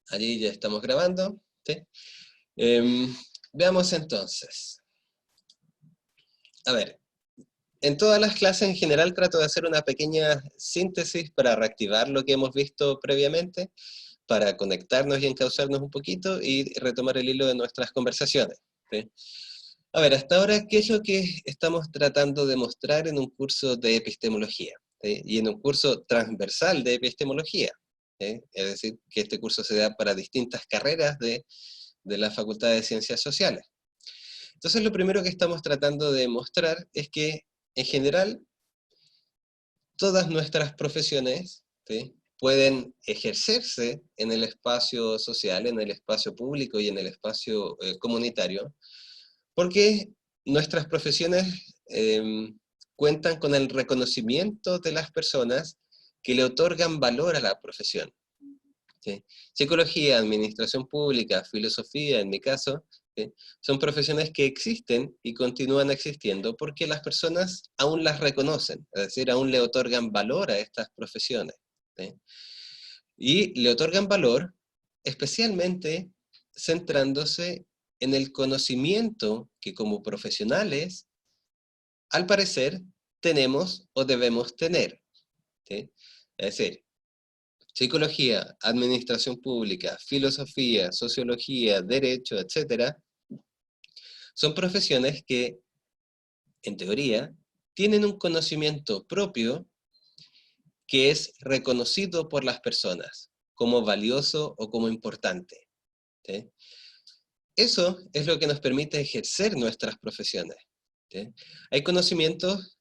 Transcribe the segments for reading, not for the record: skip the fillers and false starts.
Allí ya estamos grabando, ¿sí? Veamos entonces. A ver, en todas las clases en general trato de hacer una pequeña síntesis para reactivar lo que hemos visto previamente, para conectarnos y encauzarnos un poquito y retomar el hilo de nuestras conversaciones, ¿sí? A ver, hasta ahora, ¿qué es lo que estamos tratando de mostrar en un curso de epistemología? ¿Sí? Y en un curso transversal de epistemología, ¿sí? Es decir, que este curso se da para distintas carreras de la Facultad de Ciencias Sociales. Entonces, lo primero que estamos tratando de mostrar es que, en general, todas nuestras profesiones, ¿sí?, pueden ejercerse en el espacio social, en el espacio público y en el espacio comunitario, porque nuestras profesiones cuentan con el reconocimiento de las personas que le otorgan valor a la profesión, ¿sí? Psicología, administración pública, filosofía, en mi caso, ¿sí?, son profesiones que existen y continúan existiendo porque las personas aún las reconocen, es decir, aún le otorgan valor a estas profesiones, ¿sí? Y le otorgan valor especialmente centrándose en el conocimiento que como profesionales, al parecer, tenemos o debemos tener, ¿sí? Es decir, psicología, administración pública, filosofía, sociología, derecho, etcétera, son profesiones que, en teoría, tienen un conocimiento propio que es reconocido por las personas como valioso o como importante, ¿sí? Eso es lo que nos permite ejercer nuestras profesiones, ¿sí? Hay conocimientos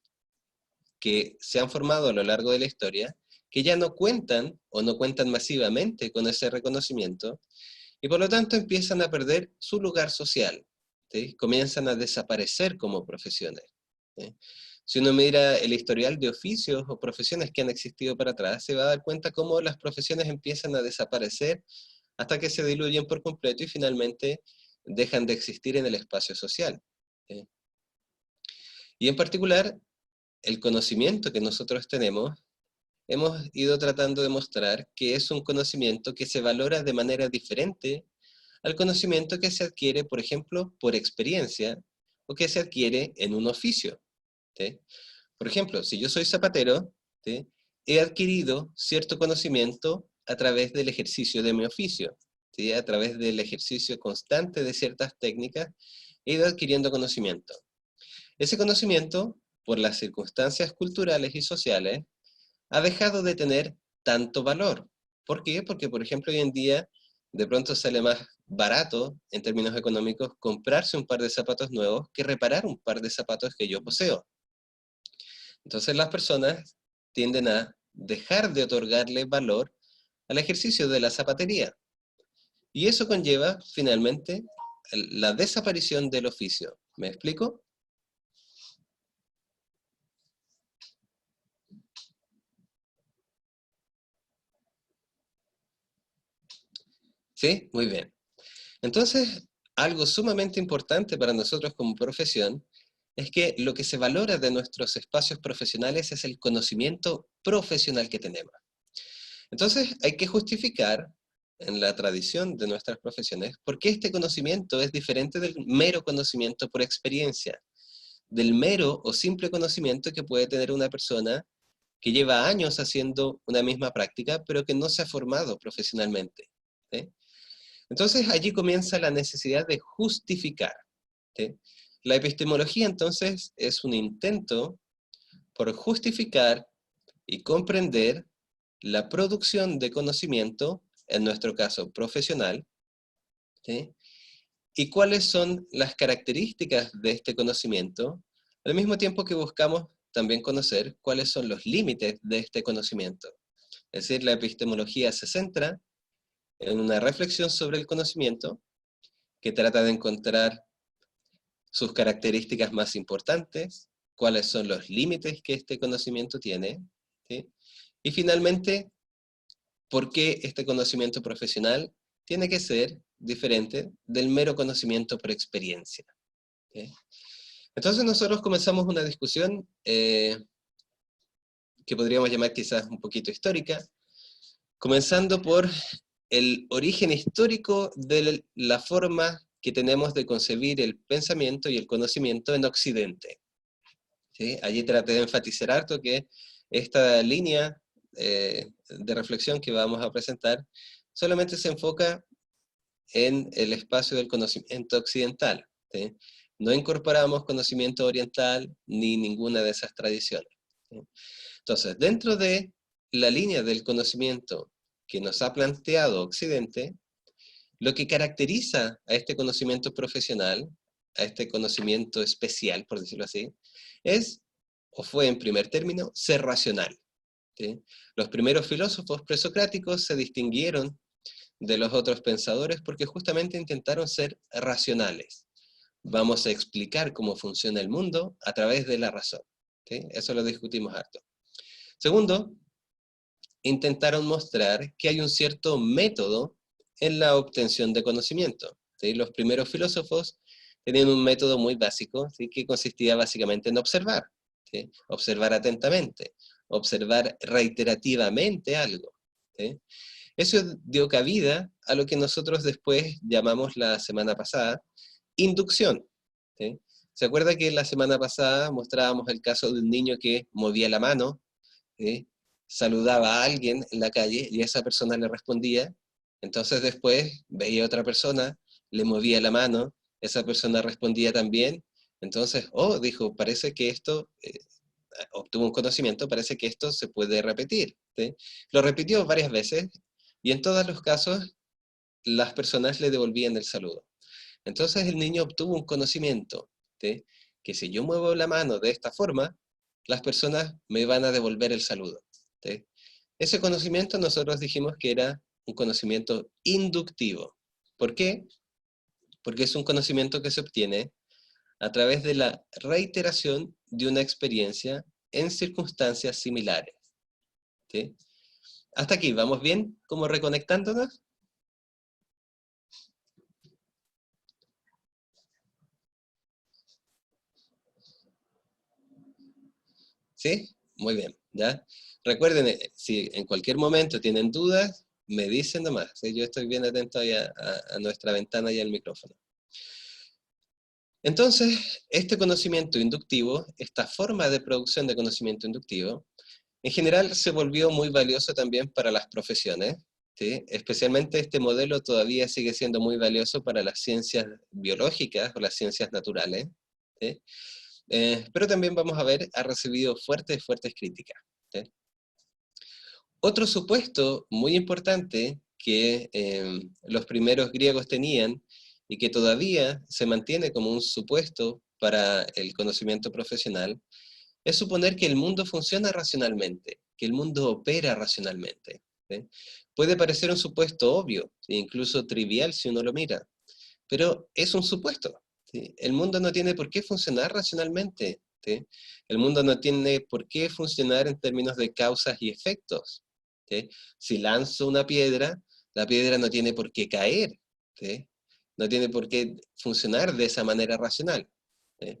que se han formado a lo largo de la historia que ya no cuentan o no cuentan masivamente con ese reconocimiento y por lo tanto empiezan a perder su lugar social, ¿sí? Comienzan a desaparecer como profesiones, ¿sí? Si uno mira el historial de oficios o profesiones que han existido para atrás, se va a dar cuenta cómo las profesiones empiezan a desaparecer hasta que se diluyen por completo y finalmente dejan de existir en el espacio social, ¿sí? Y en particular, el conocimiento que nosotros tenemos, hemos ido tratando de mostrar que es un conocimiento que se valora de manera diferente al conocimiento que se adquiere, por ejemplo, por experiencia, o que se adquiere en un oficio, ¿sí? Por ejemplo, si yo soy zapatero, ¿sí?, he adquirido cierto conocimiento a través del ejercicio de mi oficio, ¿sí?, a través del ejercicio constante de ciertas técnicas, he ido adquiriendo conocimiento. Ese conocimiento, por las circunstancias culturales y sociales, ha dejado de tener tanto valor. ¿Por qué? Porque, por ejemplo, hoy en día, de pronto sale más barato, en términos económicos, comprarse un par de zapatos nuevos que reparar un par de zapatos que yo poseo. Entonces las personas tienden a dejar de otorgarle valor al ejercicio de la zapatería. Y eso conlleva, finalmente, la desaparición del oficio. ¿Me explico? ¿Sí? Muy bien. Entonces, algo sumamente importante para nosotros como profesión es que lo que se valora de nuestros espacios profesionales es el conocimiento profesional que tenemos. Entonces, hay que justificar en la tradición de nuestras profesiones por qué este conocimiento es diferente del mero conocimiento por experiencia, del mero o simple conocimiento que puede tener una persona que lleva años haciendo una misma práctica, pero que no se ha formado profesionalmente, ¿sí? Entonces allí comienza la necesidad de justificar, ¿sí? La epistemología entonces es un intento por justificar y comprender la producción de conocimiento, en nuestro caso profesional, ¿sí?, y cuáles son las características de este conocimiento, al mismo tiempo que buscamos también conocer cuáles son los límites de este conocimiento. Es decir, la epistemología se centra en una reflexión sobre el conocimiento que trata de encontrar sus características más importantes, cuáles son los límites que este conocimiento tiene, ¿sí?, y finalmente, por qué este conocimiento profesional tiene que ser diferente del mero conocimiento por experiencia, ¿sí? Entonces nosotros comenzamos una discusión que podríamos llamar quizás un poquito histórica, comenzando por el origen histórico de la forma que tenemos de concebir el pensamiento y el conocimiento en Occidente. ¿Sí? Allí traté de enfatizar harto que esta línea de reflexión que vamos a presentar solamente se enfoca en el espacio del conocimiento occidental. ¿Sí? No incorporamos conocimiento oriental ni ninguna de esas tradiciones. ¿Sí? Entonces, dentro de la línea del conocimiento que nos ha planteado Occidente, lo que caracteriza a este conocimiento profesional, a este conocimiento especial, por decirlo así, es, o fue en primer término, ser racional. ¿Sí? Los primeros filósofos presocráticos se distinguieron de los otros pensadores porque justamente intentaron ser racionales. Vamos a explicar cómo funciona el mundo a través de la razón. ¿Sí? Eso lo discutimos harto. Segundo, intentaron mostrar que hay un cierto método en la obtención de conocimiento. ¿Sí? Los primeros filósofos tenían un método muy básico, ¿sí? Que consistía básicamente en observar. ¿Sí? Observar atentamente, observar reiterativamente algo. ¿Sí? Eso dio cabida a lo que nosotros después llamamos la semana pasada inducción. ¿Sí? ¿Se acuerda que la semana pasada mostrábamos el caso de un niño que movía la mano, ¿sí? Saludaba a alguien en la calle y esa persona le respondía? Entonces después veía a otra persona, le movía la mano, esa persona respondía también. Entonces, oh, dijo, parece que esto, obtuvo un conocimiento, parece que esto se puede repetir. ¿Sí? Lo repitió varias veces y en todos los casos las personas le devolvían el saludo. Entonces el niño obtuvo un conocimiento, ¿sí? Que si yo muevo la mano de esta forma, las personas me van a devolver el saludo. ¿Sí? Ese conocimiento nosotros dijimos que era un conocimiento inductivo. ¿Por qué? Porque es un conocimiento que se obtiene a través de la reiteración de una experiencia en circunstancias similares. ¿Sí? Hasta aquí, ¿vamos bien? ¿Como reconectándonos? ¿Sí? Muy bien, ¿ya? Recuerden, si en cualquier momento tienen dudas, me dicen nomás. ¿Sí? Yo estoy bien atento ahí a nuestra ventana y al micrófono. Entonces, este conocimiento inductivo, esta forma de producción de conocimiento inductivo, en general se volvió muy valioso también para las profesiones. ¿Sí? Especialmente este modelo todavía sigue siendo muy valioso para las ciencias biológicas o las ciencias naturales. ¿Sí? Pero también vamos a ver, ha recibido fuertes críticas. ¿Sí? Otro supuesto muy importante que los primeros griegos tenían y que todavía se mantiene como un supuesto para el conocimiento profesional, es suponer que el mundo funciona racionalmente, que el mundo opera racionalmente. ¿Sí? Puede parecer un supuesto obvio, incluso trivial si uno lo mira, pero es un supuesto. ¿Sí? El mundo no tiene por qué funcionar racionalmente. ¿Sí? El mundo no tiene por qué funcionar en términos de causas y efectos. ¿Sí? Si lanzo una piedra, la piedra no tiene por qué caer. ¿Sí? No tiene por qué funcionar de esa manera racional. ¿Sí?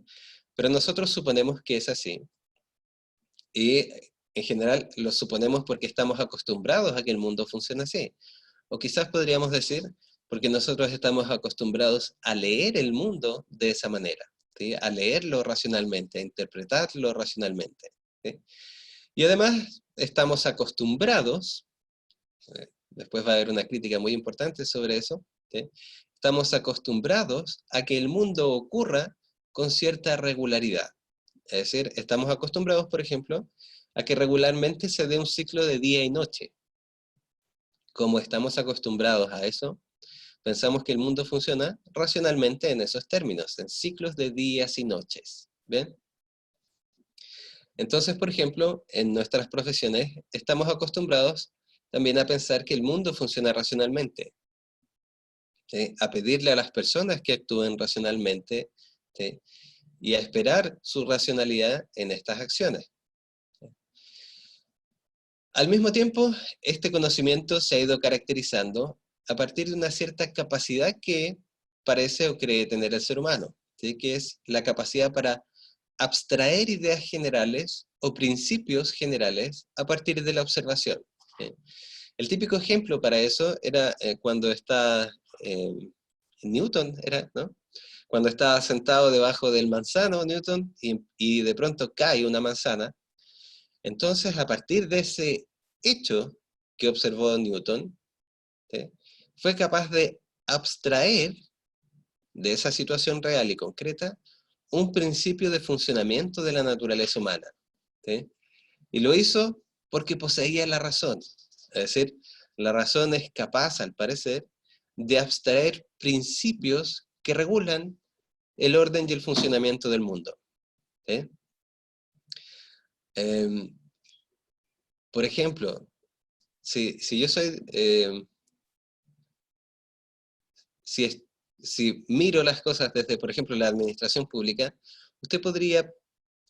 Pero nosotros suponemos que es así. Y en general lo suponemos porque estamos acostumbrados a que el mundo funcione así. O quizás podríamos decir porque nosotros estamos acostumbrados a leer el mundo de esa manera, ¿sí? A leerlo racionalmente, a interpretarlo racionalmente. ¿Sí? Y además estamos acostumbrados, después va a haber una crítica muy importante sobre eso, ¿sí? Estamos acostumbrados a que el mundo ocurra con cierta regularidad. Es decir, estamos acostumbrados, por ejemplo, a que regularmente se dé un ciclo de día y noche. Como estamos acostumbrados a eso, pensamos que el mundo funciona racionalmente en esos términos, en ciclos de días y noches. ¿Ven? Entonces, por ejemplo, en nuestras profesiones estamos acostumbrados también a pensar que el mundo funciona racionalmente, ¿sí? A pedirle a las personas que actúen racionalmente, ¿sí? Y a esperar su racionalidad en estas acciones. Al mismo tiempo, este conocimiento se ha ido caracterizando a partir de una cierta capacidad que parece o cree tener el ser humano, ¿sí? Que es la capacidad para abstraer ideas generales o principios generales a partir de la observación. ¿Sí? El típico ejemplo para eso era cuando está Newton, ¿no? Cuando estaba sentado debajo del manzano, Newton, y de pronto cae una manzana. Entonces, a partir de ese hecho que observó Newton, ¿sí?, fue capaz de abstraer de esa situación real y concreta un principio de funcionamiento de la naturaleza humana, ¿sí? Y lo hizo porque poseía la razón. Es decir, la razón es capaz, al parecer, de abstraer principios que regulan el orden y el funcionamiento del mundo, ¿sí? Por ejemplo, si yo soy... si miro las cosas desde, por ejemplo, la administración pública, usted podría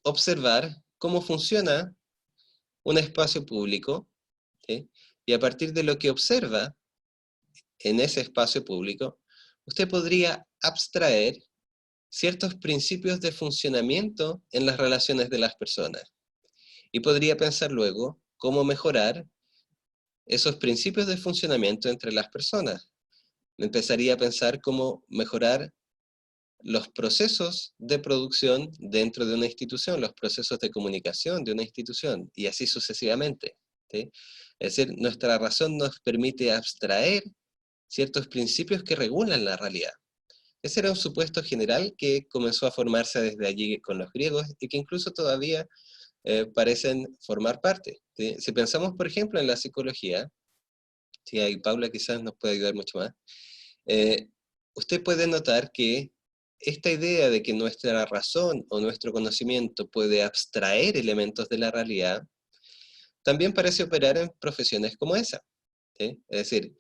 observar cómo funciona un espacio público, ¿sí? Y a partir de lo que observa en ese espacio público, usted podría abstraer ciertos principios de funcionamiento en las relaciones de las personas. Y podría pensar luego cómo mejorar esos principios de funcionamiento entre las personas. Empezaría a pensar cómo mejorar los procesos de producción dentro de una institución, los procesos de comunicación de una institución, y así sucesivamente, ¿sí? Es decir, nuestra razón nos permite abstraer ciertos principios que regulan la realidad. Ese era un supuesto general que comenzó a formarse desde allí con los griegos y que incluso todavía parecen formar parte, ¿sí? Si pensamos, por ejemplo, en la psicología, ¿sí? Ahí Paula quizás nos puede ayudar mucho más, eh, usted puede notar que esta idea de que nuestra razón o nuestro conocimiento puede abstraer elementos de la realidad, también parece operar en profesiones como esa, ¿sí? Es decir,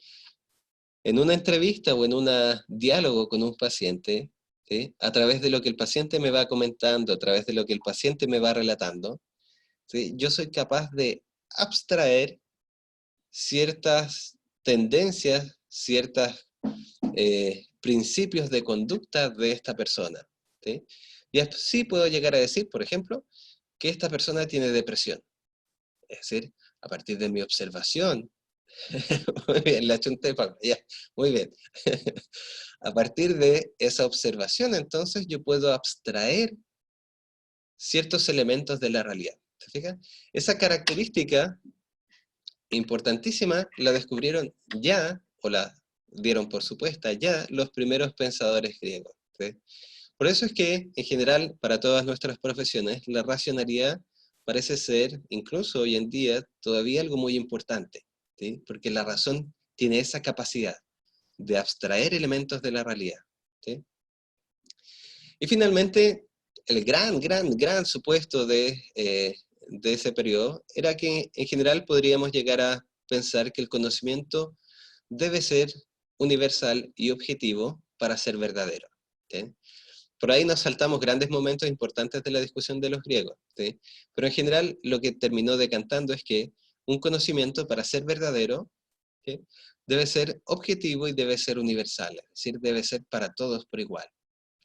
en una entrevista o en un diálogo con un paciente, ¿sí?, a través de lo que el paciente me va comentando, a través de lo que el paciente me va relatando, ¿sí?, yo soy capaz de abstraer ciertas tendencias, ciertos principios de conducta de esta persona, ¿sí? Y así puedo llegar a decir, por ejemplo, que esta persona tiene depresión. Es decir, a partir de mi observación, muy bien, la chunté, ya, muy bien. A partir de esa observación, entonces, yo puedo abstraer ciertos elementos de la realidad. ¿Se fijan? Esa característica importantísima la descubrieron ya, o la dieron por supuesta ya, los primeros pensadores griegos, ¿sí? Por eso es que, en general, para todas nuestras profesiones, la racionalidad parece ser, incluso hoy en día, todavía algo muy importante, ¿sí? Porque la razón tiene esa capacidad de abstraer elementos de la realidad, ¿sí? Y finalmente, el gran supuesto de ese periodo era que en general podríamos llegar a pensar que el conocimiento debe ser universal y objetivo para ser verdadero, ¿sí? Por ahí nos saltamos grandes momentos importantes de la discusión de los griegos, ¿sí? Pero en general lo que terminó decantando es que un conocimiento para ser verdadero, ¿sí?, debe ser objetivo y debe ser universal, es decir, debe ser para todos por igual,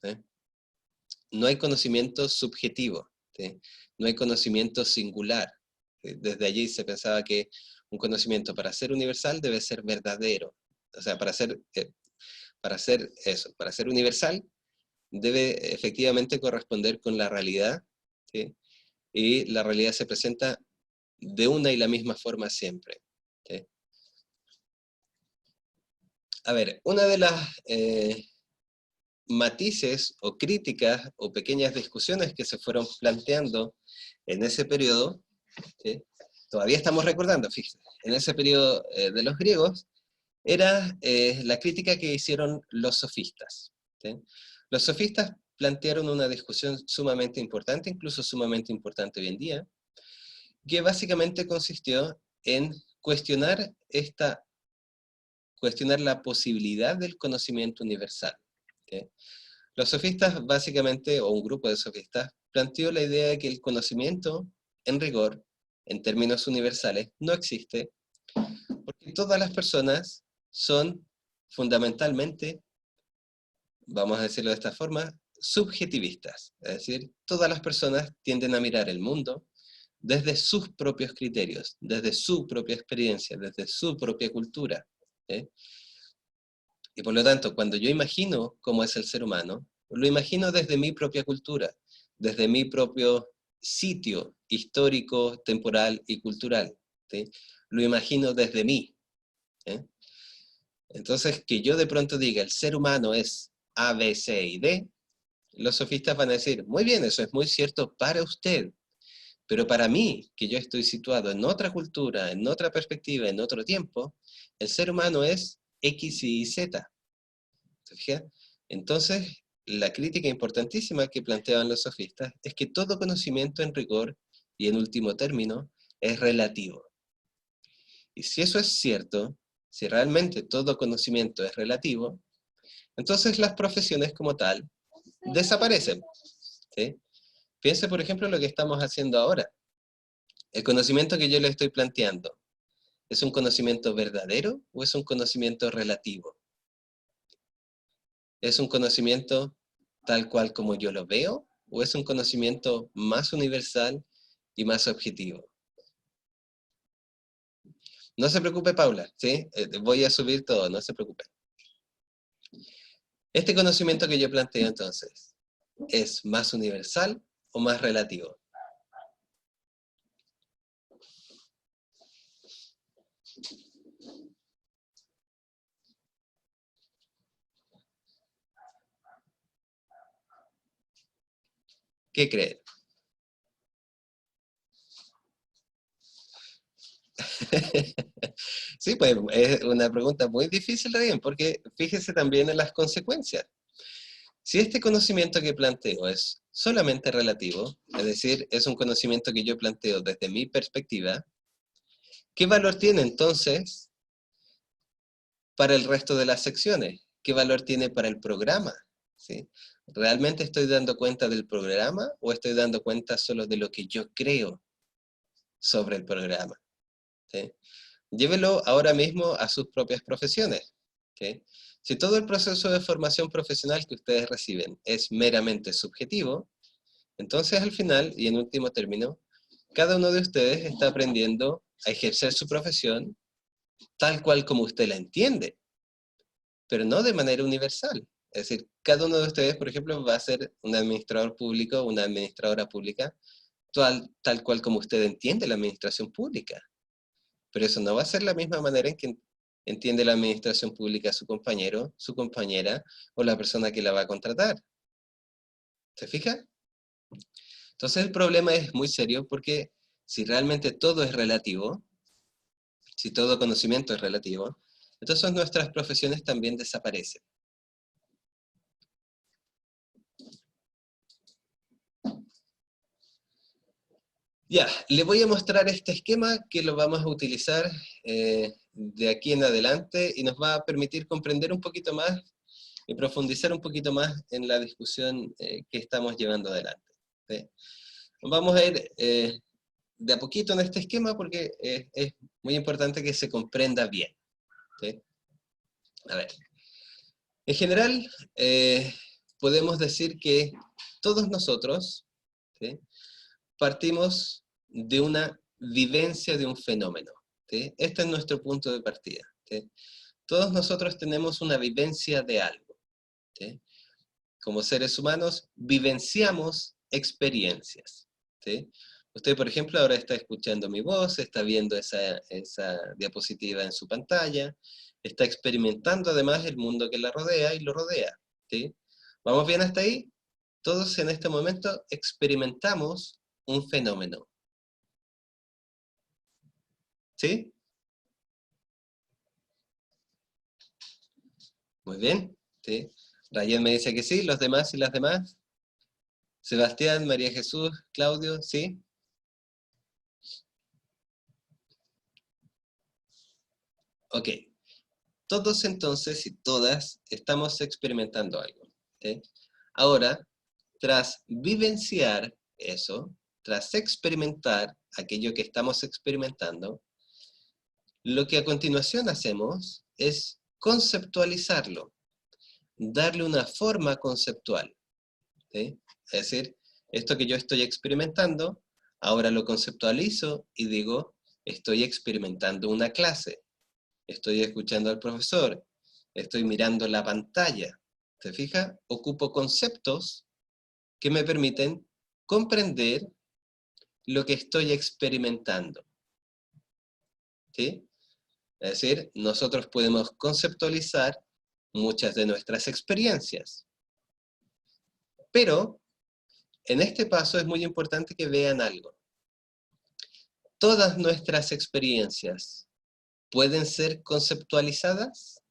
¿sí? No hay conocimiento subjetivo, ¿sí? No hay conocimiento singular. Desde allí se pensaba que un conocimiento para ser universal debe ser verdadero. O sea, para ser eso, para ser universal, debe efectivamente corresponder con la realidad, ¿sí? Y la realidad se presenta de una y la misma forma siempre, ¿sí? A ver, una de las matices o críticas o pequeñas discusiones que se fueron planteando en ese periodo, ¿sí?, todavía estamos recordando, fíjense, en ese periodo de los griegos, era la crítica que hicieron los sofistas, ¿sí? Los sofistas plantearon una discusión sumamente importante, incluso sumamente importante hoy en día, que básicamente consistió en cuestionar la posibilidad del conocimiento universal, ¿sí? Los sofistas, básicamente, o un grupo de sofistas, planteó la idea de que el conocimiento, en rigor, en términos universales, no existe, porque todas las personas son fundamentalmente, vamos a decirlo de esta forma, subjetivistas. Es decir, todas las personas tienden a mirar el mundo desde sus propios criterios, desde su propia experiencia, desde su propia cultura. ¿Sí? Y por lo tanto, cuando yo imagino cómo es el ser humano, lo imagino desde mi propia cultura, desde mi propio sitio histórico, temporal y cultural. ¿Sí? Lo imagino desde mí. ¿Eh? Entonces, que yo de pronto diga, el ser humano es A, B, C y D, los sofistas van a decir, muy bien, eso es muy cierto para usted, pero para mí, que yo estoy situado en otra cultura, en otra perspectiva, en otro tiempo, el ser humano es X, Y, Z. ¿Se fija? Entonces, la crítica importantísima que planteaban los sofistas es que todo conocimiento en rigor, y en último término, es relativo. Y si eso es cierto, si realmente todo conocimiento es relativo, entonces las profesiones como tal desaparecen. ¿Sí? Piense, por ejemplo, en lo que estamos haciendo ahora. El conocimiento que yo le estoy planteando, ¿es un conocimiento verdadero o es un conocimiento relativo? ¿Es un conocimiento tal cual como yo lo veo o es un conocimiento más universal y más objetivo? No se preocupe, Paula, ¿sí? Voy a subir todo, no se preocupe. Este conocimiento que yo planteo entonces, ¿es más universal o más relativo? ¿Qué creen? Sí, pues es una pregunta muy difícil también, porque fíjese también en las consecuencias. Si este conocimiento que planteo es solamente relativo, es decir, es un conocimiento que yo planteo desde mi perspectiva, ¿qué valor tiene entonces para el resto de las secciones? ¿Qué valor tiene para el programa? ¿Sí? ¿Realmente estoy dando cuenta del programa o estoy dando cuenta solo de lo que yo creo sobre el programa? ¿Sí? Llévelo ahora mismo a sus propias profesiones. ¿Okay? Si todo el proceso de formación profesional que ustedes reciben es meramente subjetivo, entonces al final, y en último término, cada uno de ustedes está aprendiendo a ejercer su profesión tal cual como usted la entiende, pero no de manera universal. Es decir, cada uno de ustedes, por ejemplo, va a ser un administrador público, una administradora pública, tal cual como usted entiende la administración pública. Pero eso no va a ser la misma manera en que entiende la administración pública su compañero, su compañera o la persona que la va a contratar. ¿Se fija? Entonces el problema es muy serio porque si realmente todo es relativo, si todo conocimiento es relativo, entonces nuestras profesiones también desaparecen. Ya, le voy a mostrar este esquema que lo vamos a utilizar de aquí en adelante y nos va a permitir comprender un poquito más y profundizar un poquito más en la discusión que estamos llevando adelante. ¿Sí? Vamos a ir de a poquito en este esquema porque es muy importante que se comprenda bien. ¿Sí? A ver, en general podemos decir que todos nosotros, ¿sí?, partimos de una vivencia de un fenómeno. ¿Sí? Este es nuestro punto de partida. ¿Sí? Todos nosotros tenemos una vivencia de algo. ¿Sí? Como seres humanos, vivenciamos experiencias. ¿Sí? Usted, por ejemplo, ahora está escuchando mi voz, está viendo esa diapositiva en su pantalla, está experimentando además el mundo que la rodea y lo rodea. ¿Sí? ¿Vamos bien hasta ahí? Todos en este momento experimentamos un fenómeno. ¿Sí? Muy bien. ¿Sí? Rayen me dice que sí, los demás y las demás. Sebastián, María Jesús, Claudio, ¿sí? Ok. Todos entonces y todas estamos experimentando algo. ¿Sí? Ahora, tras vivenciar eso, tras experimentar aquello que estamos experimentando, lo que a continuación hacemos es conceptualizarlo, darle una forma conceptual. ¿Sí? Es decir, esto que yo estoy experimentando, Ahora lo conceptualizo y digo, estoy experimentando una clase, estoy escuchando al profesor, estoy mirando la pantalla. ¿Se fija? Ocupo conceptos que me permiten comprender lo que estoy experimentando. ¿Sí? Es decir, nosotros podemos conceptualizar muchas de nuestras experiencias. Pero, en este paso es muy importante que vean algo. ¿Todas nuestras experiencias pueden ser conceptualizadas?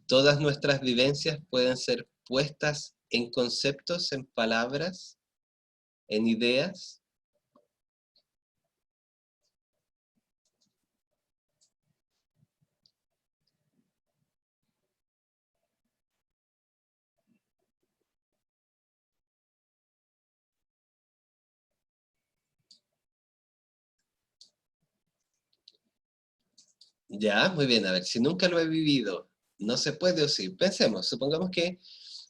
¿Todas nuestras vivencias pueden ser puestas en conceptos, en palabras, en ideas? Ya, muy bien, a ver, si nunca lo he vivido, no se puede o sí. Pensemos, supongamos que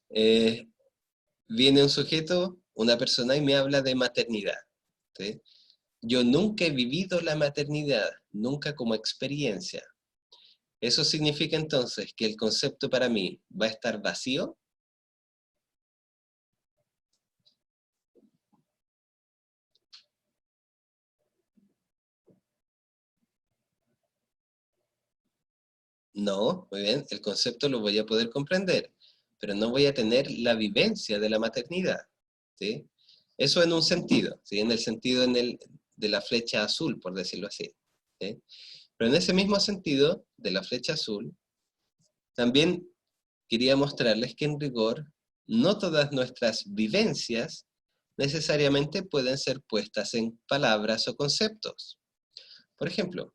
eh, viene un sujeto, una persona, y me habla de maternidad. ¿Sí? Yo nunca he vivido la maternidad, nunca como experiencia. ¿Eso significa entonces que el concepto para mí va a estar vacío? No, muy bien, el concepto lo voy a poder comprender, pero no voy a tener la vivencia de la maternidad. ¿Sí? Eso en un sentido, ¿sí? En el sentido de la flecha azul, por decirlo así. ¿Sí? Pero en ese mismo sentido de la flecha azul, también quería mostrarles que en rigor no todas nuestras vivencias necesariamente pueden ser puestas en palabras o conceptos. Por ejemplo,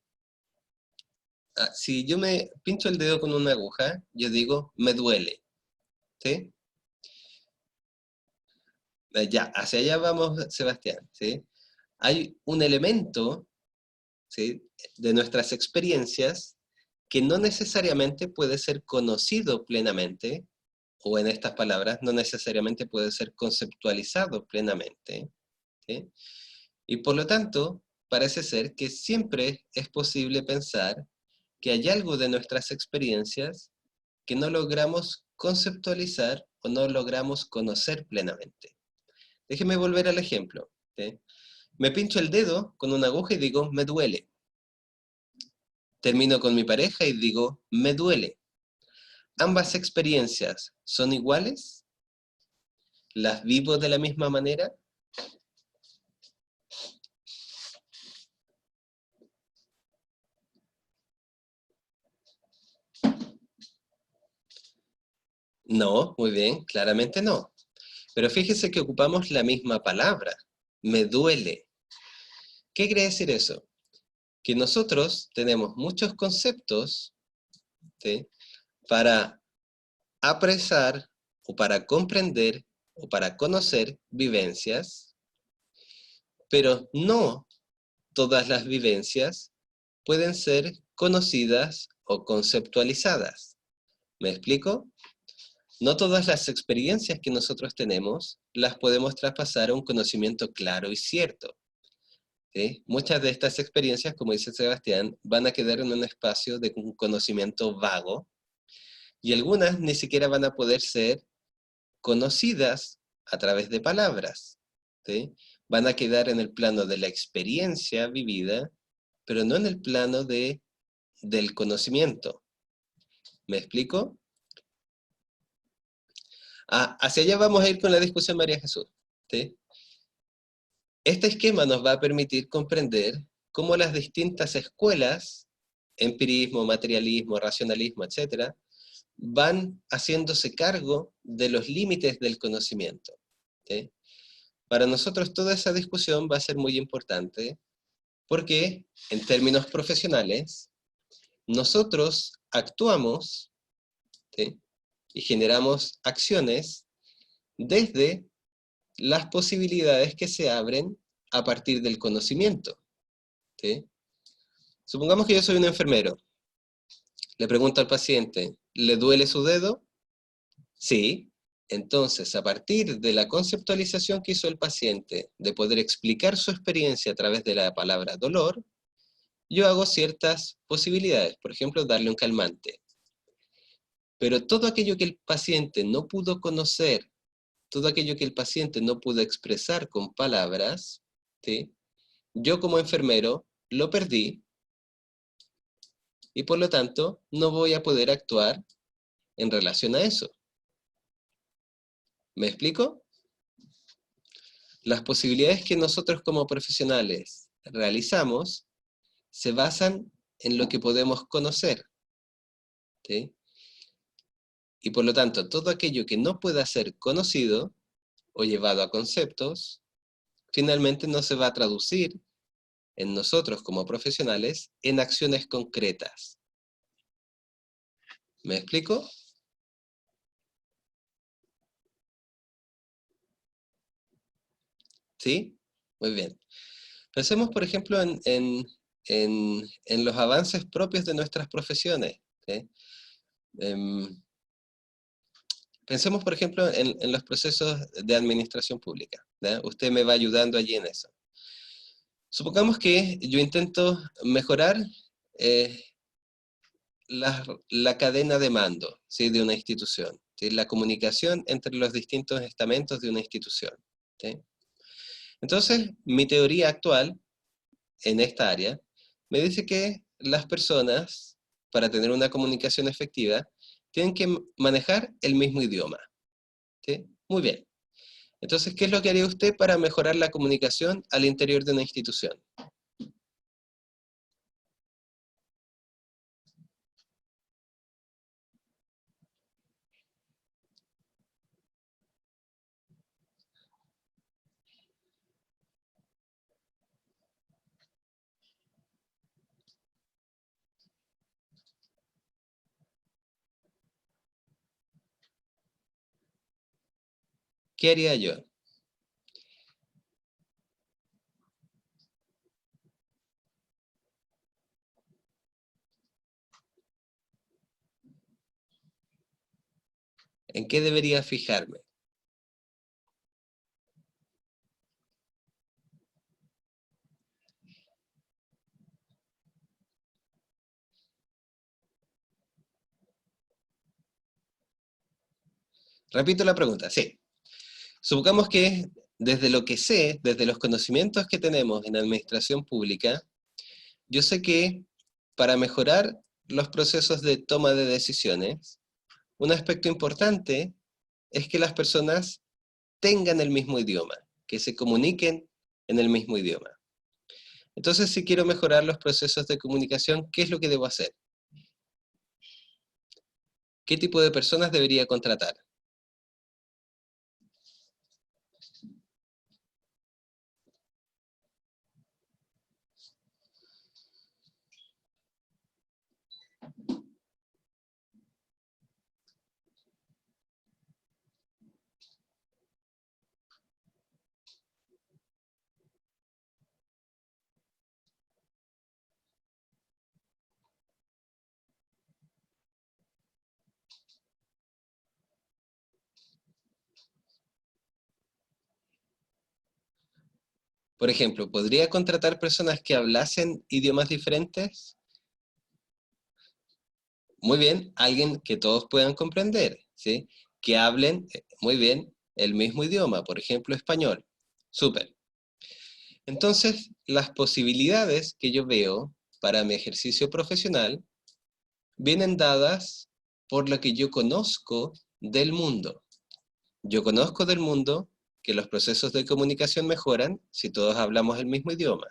si yo me pincho el dedo con una aguja, yo digo, me duele. ¿Sí? Ya, hacia allá vamos, Sebastián. ¿Sí? Hay un elemento, ¿sí?, de nuestras experiencias que no necesariamente puede ser conocido plenamente, o en estas palabras, no necesariamente puede ser conceptualizado plenamente. ¿Sí? Y por lo tanto, parece ser que siempre es posible pensar que hay algo de nuestras experiencias que no logramos conceptualizar o no logramos conocer plenamente. Déjeme volver al ejemplo. ¿Sí? Me pincho el dedo con una aguja y digo, me duele. Termino con mi pareja y digo, me duele. ¿Ambas experiencias son iguales? ¿Las vivo de la misma manera? No, muy bien, claramente no. Pero fíjese que ocupamos la misma palabra, me duele. ¿Qué quiere decir eso? Que nosotros tenemos muchos conceptos, ¿sí?, para apresar o para comprender o para conocer vivencias, pero no todas las vivencias pueden ser conocidas o conceptualizadas. ¿Me explico? No todas las experiencias que nosotros tenemos las podemos traspasar a un conocimiento claro y cierto. ¿Sí? Muchas de estas experiencias, como dice Sebastián, van a quedar en un espacio de un conocimiento vago, y algunas ni siquiera van a poder ser conocidas a través de palabras. ¿Sí? Van a quedar en el plano de la experiencia vivida, pero no en el plano del conocimiento. ¿Me explico? Hacia allá vamos a ir con la discusión, María Jesús. ¿Sí? Este esquema nos va a permitir comprender cómo las distintas escuelas, empirismo, materialismo, racionalismo, etcétera, van haciéndose cargo de los límites del conocimiento. ¿Sí? Para nosotros toda esa discusión va a ser muy importante porque, en términos profesionales, nosotros actuamos, ¿sí?, y generamos acciones desde las posibilidades que se abren a partir del conocimiento. ¿Sí? Supongamos que yo soy un enfermero. Le pregunto al paciente, ¿le duele su dedo? Sí. Entonces, a partir de la conceptualización que hizo el paciente, de poder explicar su experiencia a través de la palabra dolor, yo hago ciertas posibilidades, por ejemplo, darle un calmante. Pero todo aquello que el paciente no pudo conocer, todo aquello que el paciente no pudo expresar con palabras, ¿sí? Yo como enfermero lo perdí y por lo tanto no voy a poder actuar en relación a eso. ¿Me explico? Las posibilidades que nosotros como profesionales realizamos se basan en lo que podemos conocer, ¿sí? Y por lo tanto, todo aquello que no pueda ser conocido o llevado a conceptos, finalmente no se va a traducir en nosotros como profesionales en acciones concretas. ¿Me explico? ¿Sí? Muy bien. Pensemos, por ejemplo, en los avances propios de nuestras profesiones, ¿sí? Pensemos, por ejemplo, en los procesos de administración pública, ¿ya? Usted me va ayudando allí en eso. Supongamos que yo intento mejorar eh, la cadena de mando, ¿sí? De una institución, ¿sí? La comunicación entre los distintos estamentos de una institución, ¿sí? Entonces, mi teoría actual en esta área me dice que las personas, para tener una comunicación efectiva, tienen que manejar el mismo idioma, ¿sí? Muy bien. Entonces, ¿qué es lo que haría usted para mejorar la comunicación al interior de una institución? ¿Qué haría yo? ¿En qué debería fijarme? Repito la pregunta, sí. Supongamos que desde lo que sé, desde los conocimientos que tenemos en administración pública, yo sé que para mejorar los procesos de toma de decisiones, un aspecto importante es que las personas tengan el mismo idioma, que se comuniquen en el mismo idioma. Entonces, si quiero mejorar los procesos de comunicación, ¿qué es lo que debo hacer? ¿Qué tipo de personas debería contratar? Por ejemplo, ¿podría contratar personas que hablasen idiomas diferentes? Muy bien, alguien que todos puedan comprender, ¿sí? Que hablen, muy bien, el mismo idioma, por ejemplo, español. Súper. Entonces, las posibilidades que yo veo para mi ejercicio profesional vienen dadas por lo que yo conozco del mundo. Yo conozco del mundo que los procesos de comunicación mejoran si todos hablamos el mismo idioma.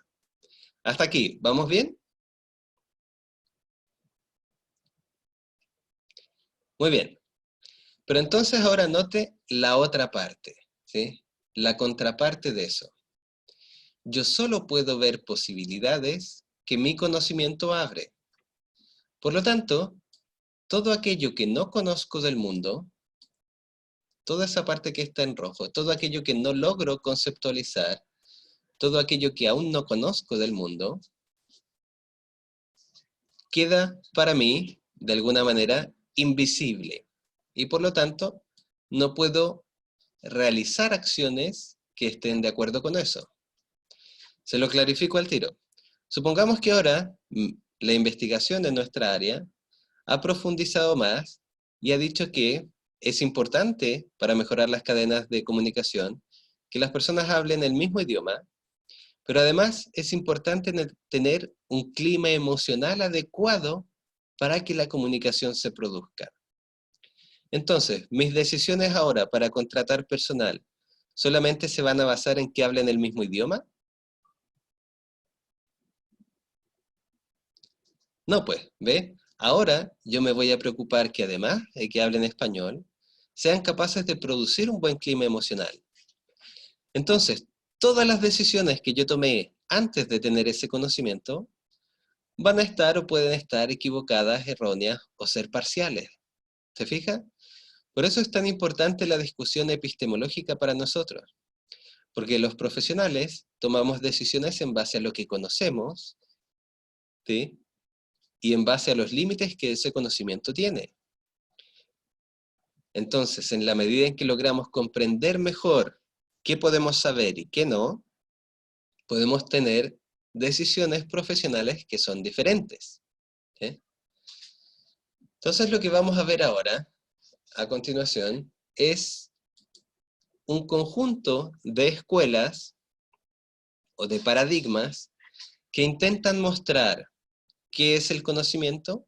Hasta aquí, ¿vamos bien? Muy bien. Pero entonces ahora note la otra parte, ¿sí? La contraparte de eso. Yo solo puedo ver posibilidades que mi conocimiento abre. Por lo tanto, todo aquello que no conozco del mundo, toda esa parte que está en rojo, todo aquello que no logro conceptualizar, todo aquello que aún no conozco del mundo, queda para mí, de alguna manera, invisible. Y por lo tanto, no puedo realizar acciones que estén de acuerdo con eso. Se lo clarifico al tiro. Supongamos que ahora la investigación de nuestra área ha profundizado más y ha dicho que es importante para mejorar las cadenas de comunicación que las personas hablen el mismo idioma, pero además es importante tener un clima emocional adecuado para que la comunicación se produzca. Entonces, mis decisiones ahora para contratar personal solamente se van a basar en que hablen el mismo idioma. No, pues, ¿ve? Ahora yo me voy a preocupar que además de que hablen español, sean capaces de producir un buen clima emocional. Entonces, todas las decisiones que yo tomé antes de tener ese conocimiento van a estar o pueden estar equivocadas, erróneas o ser parciales. ¿Se fija? Por eso es tan importante la discusión epistemológica para nosotros, porque los profesionales tomamos decisiones en base a lo que conocemos, ¿sí? Y en base a los límites que ese conocimiento tiene. Entonces, en la medida en que logramos comprender mejor qué podemos saber y qué no, podemos tener decisiones profesionales que son diferentes. ¿Sí? Entonces, lo que vamos a ver ahora, a continuación, es un conjunto de escuelas o de paradigmas que intentan mostrar qué es el conocimiento,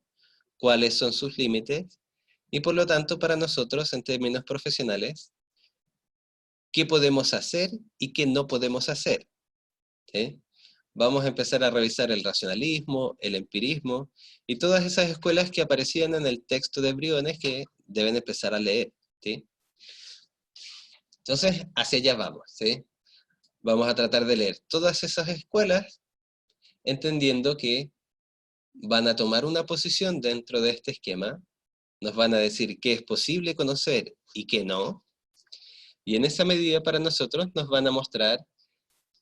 cuáles son sus límites, y por lo tanto para nosotros, en términos profesionales, qué podemos hacer y qué no podemos hacer. ¿Sí? Vamos a empezar a revisar el racionalismo, el empirismo, y todas esas escuelas que aparecían en el texto de Briones que deben empezar a leer. ¿Sí? Entonces, hacia allá vamos. ¿Sí? Vamos a tratar de leer todas esas escuelas, entendiendo que van a tomar una posición dentro de este esquema, nos van a decir qué es posible conocer y qué no, y en esa medida para nosotros nos van a mostrar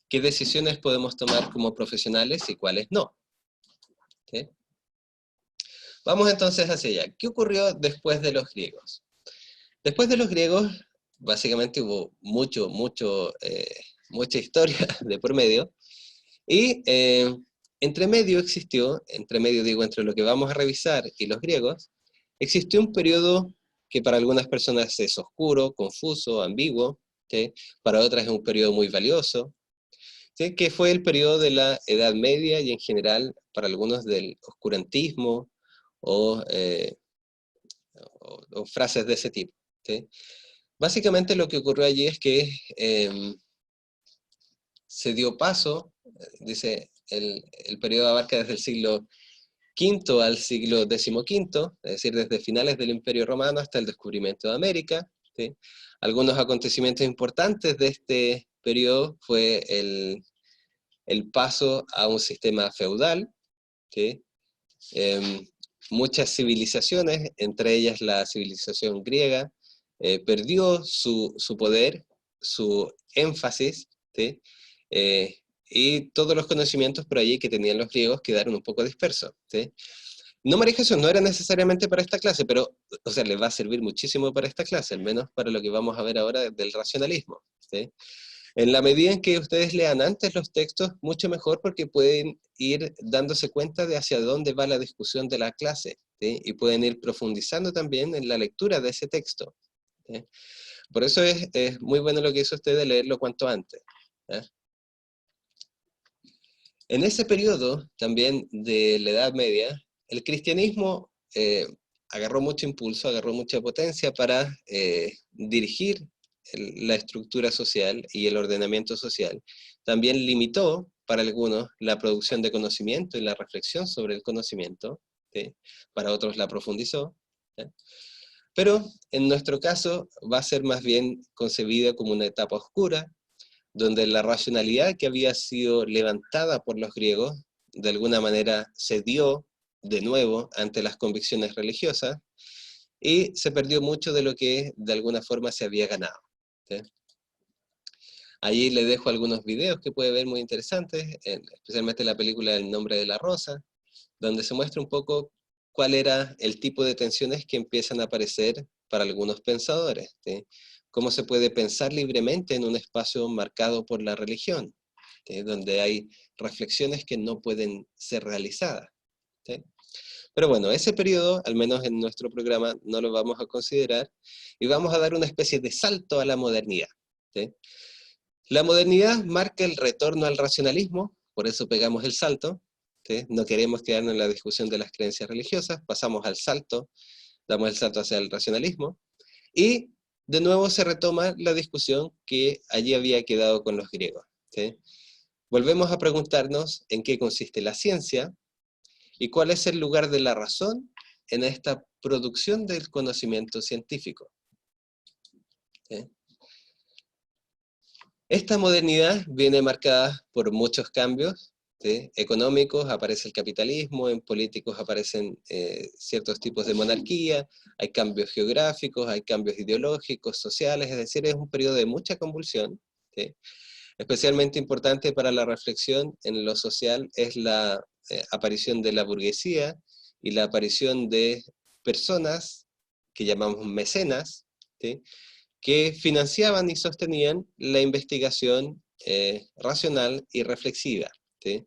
qué decisiones podemos tomar como profesionales y cuáles no. ¿Sí? Vamos entonces hacia allá. ¿Qué ocurrió después de los griegos? Después de los griegos, básicamente hubo mucha historia de por medio, y entre medio existió, entre medio digo, entre lo que vamos a revisar y los griegos, existió un periodo que para algunas personas es oscuro, confuso, ambiguo, ¿sí? Para otras es un periodo muy valioso, ¿sí? Que fue el periodo de la Edad Media y en general para algunos del oscurantismo o, o frases de ese tipo. ¿Sí? Básicamente lo que ocurrió allí es que se dio paso, dice, el periodo abarca desde el siglo V al siglo XV, es decir, desde finales del Imperio Romano hasta el descubrimiento de América. ¿Sí? Algunos acontecimientos importantes de este periodo fue el paso a un sistema feudal, ¿sí? Muchas civilizaciones, entre ellas la civilización griega, perdió su poder, su énfasis, ¿sí? Y todos los conocimientos por allí que tenían los griegos quedaron un poco dispersos. ¿Sí? No, María Jesús, no era necesariamente para esta clase, pero, o sea, les va a servir muchísimo para esta clase, al menos para lo que vamos a ver ahora del racionalismo. ¿Sí? En la medida en que ustedes lean antes los textos, mucho mejor porque pueden ir dándose cuenta de hacia dónde va la discusión de la clase, ¿sí? Y pueden ir profundizando también en la lectura de ese texto. ¿Sí? Por eso es muy bueno lo que hizo usted de leerlo cuanto antes. ¿Sí? En ese periodo también de la Edad Media, el cristianismo agarró mucho impulso, agarró mucha potencia para dirigir la estructura social y el ordenamiento social. También limitó, para algunos, la producción de conocimiento y la reflexión sobre el conocimiento, ¿sí? Para otros la profundizó. ¿Sí? Pero en nuestro caso va a ser más bien concebida como una etapa oscura, donde la racionalidad que había sido levantada por los griegos, de alguna manera cedió de nuevo ante las convicciones religiosas, y se perdió mucho de lo que de alguna forma se había ganado. ¿Sí? Allí le dejo algunos videos que puede ver muy interesantes, especialmente la película El nombre de la rosa, donde se muestra un poco cuál era el tipo de tensiones que empiezan a aparecer para algunos pensadores, ¿sí? Cómo se puede pensar libremente en un espacio marcado por la religión, ¿sí? Donde hay reflexiones que no pueden ser realizadas, ¿sí? Pero bueno, ese periodo, al menos en nuestro programa, no lo vamos a considerar, y vamos a dar una especie de salto a la modernidad, ¿sí? La modernidad marca el retorno al racionalismo, por eso pegamos el salto, ¿sí? No queremos quedarnos en la discusión de las creencias religiosas, pasamos al salto, damos el salto hacia el racionalismo, y de nuevo se retoma la discusión que allí había quedado con los griegos, ¿sí? Volvemos a preguntarnos en qué consiste la ciencia y cuál es el lugar de la razón en esta producción del conocimiento científico, ¿sí? Esta modernidad viene marcada por muchos cambios, ¿sí? Económicos, aparece el capitalismo, en políticos aparecen ciertos tipos de monarquía, hay cambios geográficos, hay cambios ideológicos, sociales, es decir, es un periodo de mucha convulsión, ¿sí? Especialmente importante para la reflexión en lo social es la aparición de la burguesía y la aparición de personas que llamamos mecenas, ¿sí? Que financiaban y sostenían la investigación racional y reflexiva, ¿sí?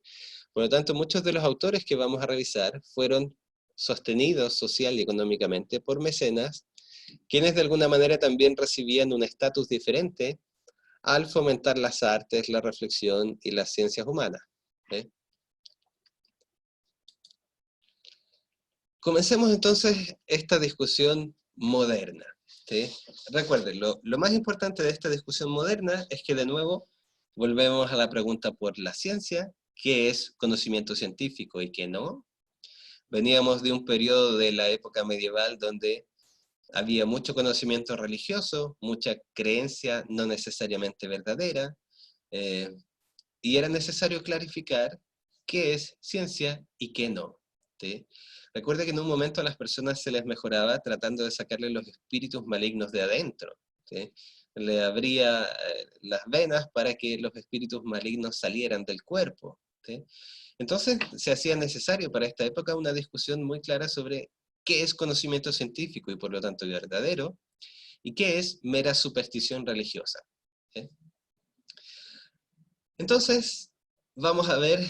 Por lo tanto, muchos de los autores que vamos a revisar fueron sostenidos social y económicamente por mecenas, quienes de alguna manera también recibían un estatus diferente al fomentar las artes, la reflexión y las ciencias humanas, ¿sí? Comencemos entonces esta discusión moderna, ¿sí? Recuerden, lo más importante de esta discusión moderna es que de nuevo volvemos a la pregunta por la ciencia, qué es conocimiento científico y qué no. Veníamos de un periodo de la época medieval donde había mucho conocimiento religioso, mucha creencia no necesariamente verdadera, eh, y era necesario clarificar qué es ciencia y qué no, ¿sí? Recuerde que en un momento a las personas se les mejoraba tratando de sacarle los espíritus malignos de adentro, ¿sí? Le abría las venas para que los espíritus malignos salieran del cuerpo, ¿sí? Entonces se hacía necesario para esta época una discusión muy clara sobre qué es conocimiento científico y por lo tanto verdadero, y qué es mera superstición religiosa, ¿sí? Entonces, vamos a ver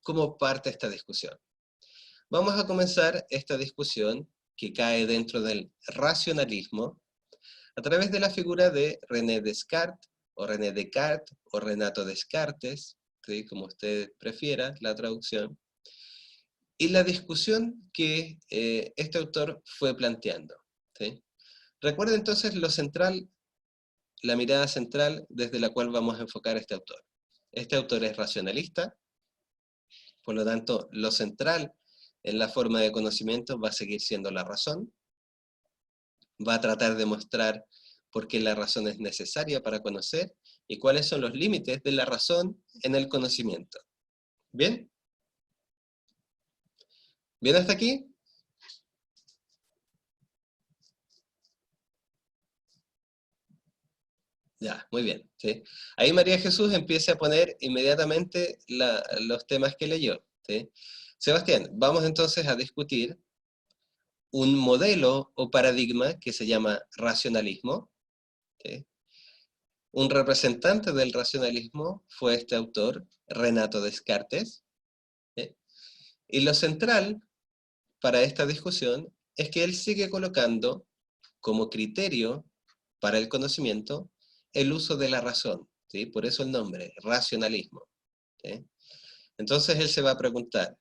cómo parte esta discusión. Vamos a comenzar esta discusión que cae dentro del racionalismo a través de la figura de René Descartes, o René Descartes, o Renato Descartes, ¿sí? Como usted prefiera la traducción, y la discusión que este autor fue planteando, ¿sí? Recuerda entonces lo central, la mirada central desde la cual vamos a enfocar a este autor. Este autor es racionalista, por lo tanto, lo central en la forma de conocimiento va a seguir siendo la razón, va a tratar de mostrar por qué la razón es necesaria para conocer y cuáles son los límites de la razón en el conocimiento. ¿Bien? ¿Bien hasta aquí? Ya, muy bien, ¿sí? Ahí María Jesús empieza a poner inmediatamente los temas que leyó, ¿sí? Sebastián, vamos entonces a discutir un modelo o paradigma que se llama racionalismo, ¿sí? Un representante del racionalismo fue este autor, Renato Descartes, ¿sí? Y lo central para esta discusión es que él sigue colocando como criterio para el conocimiento el uso de la razón, ¿sí? Por eso el nombre, racionalismo, ¿sí? Entonces él se va a preguntar,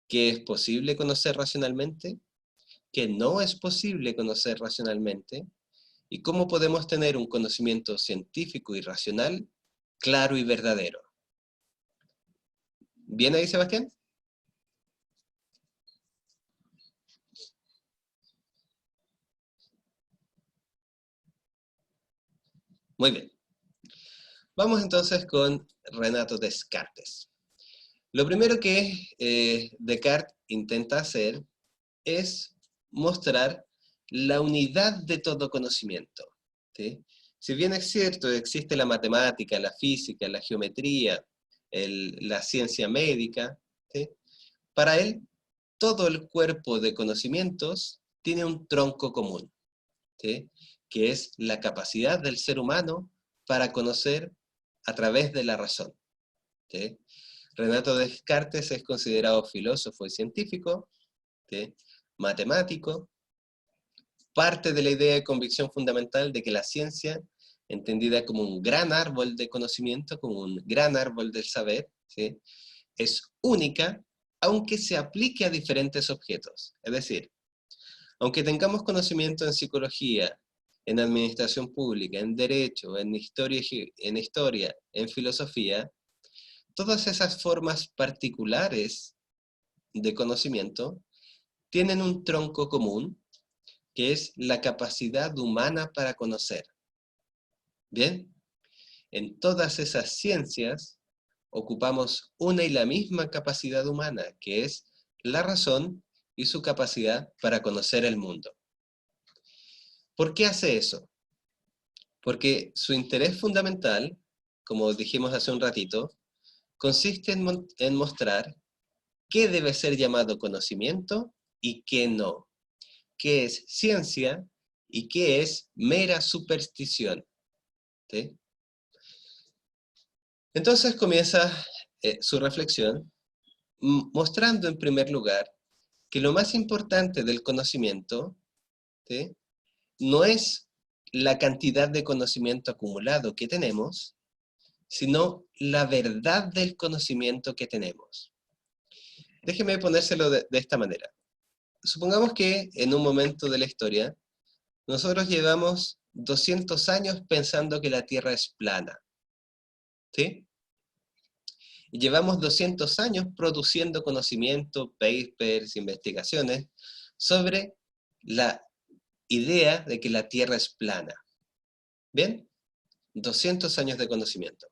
¿qué es posible conocer racionalmente? ¿Qué no es posible conocer racionalmente? ¿Y cómo podemos tener un conocimiento científico y racional claro y verdadero? ¿Bien ahí, Sebastián? Muy bien. Vamos entonces con Renato Descartes. Lo primero que Descartes intenta hacer es mostrar la unidad de todo conocimiento, ¿sí? Si bien es cierto, existe la matemática, la física, la geometría, la ciencia médica, ¿sí? Para él, todo el cuerpo de conocimientos tiene un tronco común, ¿sí? Que es la capacidad del ser humano para conocer a través de la razón. ¿Sí? Renato Descartes es considerado filósofo y científico, ¿sí? Matemático, parte de la idea de convicción fundamental de que la ciencia, entendida como un gran árbol de conocimiento, como un gran árbol del saber, ¿sí? Es única, aunque se aplique a diferentes objetos. Es decir, aunque tengamos conocimiento en psicología, en administración pública, en derecho, en historia, en filosofía, todas esas formas particulares de conocimiento tienen un tronco común, que es la capacidad humana para conocer. ¿Bien? En todas esas ciencias ocupamos una y la misma capacidad humana, que es la razón y su capacidad para conocer el mundo. ¿Por qué hace eso? Porque su interés fundamental, como dijimos hace un ratito, consiste en mostrar qué debe ser llamado conocimiento y qué no, qué es ciencia y qué es mera superstición. ¿Sí? Entonces comienza su reflexión mostrando en primer lugar que lo más importante del conocimiento, ¿sí? No es la cantidad de conocimiento acumulado que tenemos, sino la verdad del conocimiento que tenemos. Déjeme ponérselo de esta manera. Supongamos que en un momento de la historia, nosotros llevamos 200 años pensando que la Tierra es plana, ¿sí? Y llevamos 200 años produciendo conocimiento, papers, investigaciones, sobre la idea de que la Tierra es plana. ¿Bien? 200 años de conocimiento.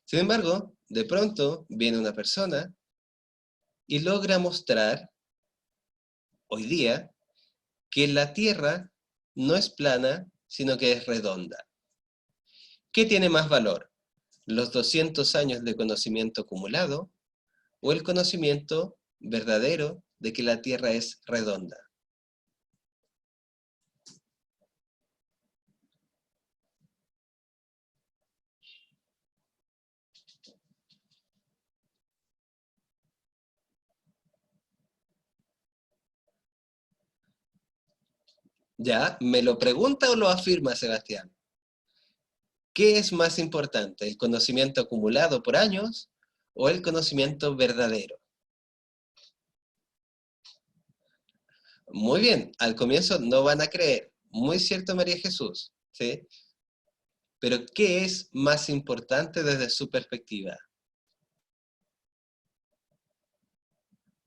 Sin embargo, de pronto viene una persona y logra mostrar hoy día que la Tierra no es plana, sino que es redonda. ¿Qué tiene más valor? ¿Los 200 años de conocimiento acumulado o el conocimiento verdadero de que la Tierra es redonda? ¿Ya? ¿Me lo pregunta o lo afirma Sebastián? ¿Qué es más importante, el conocimiento acumulado por años o el conocimiento verdadero? Muy bien, al comienzo no van a creer. Muy cierto, María Jesús, ¿sí? Pero ¿qué es más importante desde su perspectiva?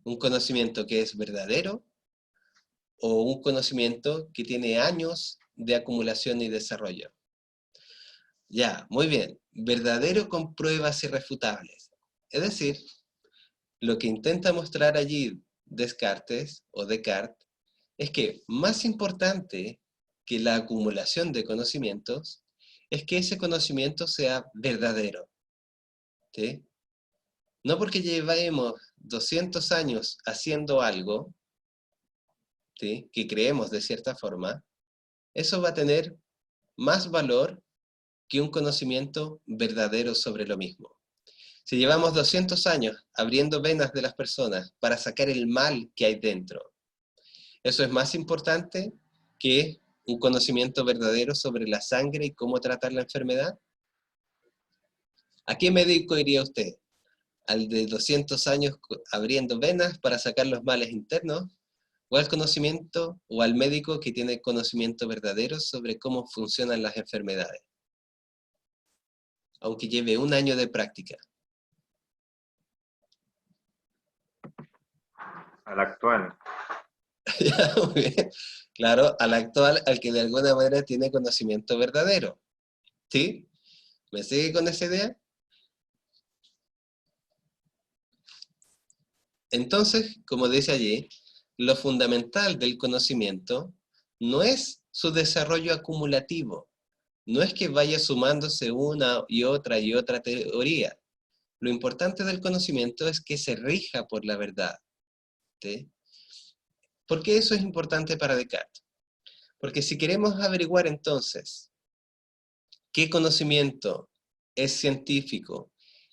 ¿Un conocimiento que es verdadero o un conocimiento que tiene años de acumulación y desarrollo? Ya, muy bien. Verdadero con pruebas irrefutables. Es decir, lo que intenta mostrar allí Descartes o Descartes es que más importante que la acumulación de conocimientos es que ese conocimiento sea verdadero. ¿Sí? No porque llevemos 200 años haciendo algo, ¿sí? Que creemos de cierta forma, eso va a tener más valor que un conocimiento verdadero sobre lo mismo. Si llevamos 200 años abriendo venas de las personas para sacar el mal que hay dentro, eso es más importante que un conocimiento verdadero sobre la sangre y cómo tratar la enfermedad. ¿A qué médico iría usted? ¿Al de 200 años abriendo venas para sacar los males internos? ¿O al conocimiento o al médico que tiene conocimiento verdadero sobre cómo funcionan las enfermedades? Aunque lleve un año de práctica. Al actual. Muy bien. Claro, al actual, al que de alguna manera tiene conocimiento verdadero. ¿Sí? ¿Me sigue con esa idea? Entonces, como dice allí, lo fundamental del conocimiento no es su desarrollo acumulativo, no es que vaya sumándose una y otra teoría. Lo importante del conocimiento es que se rija por la verdad. ¿Sí? ¿Por qué eso es importante para Descartes? Porque si queremos averiguar entonces qué conocimiento es científico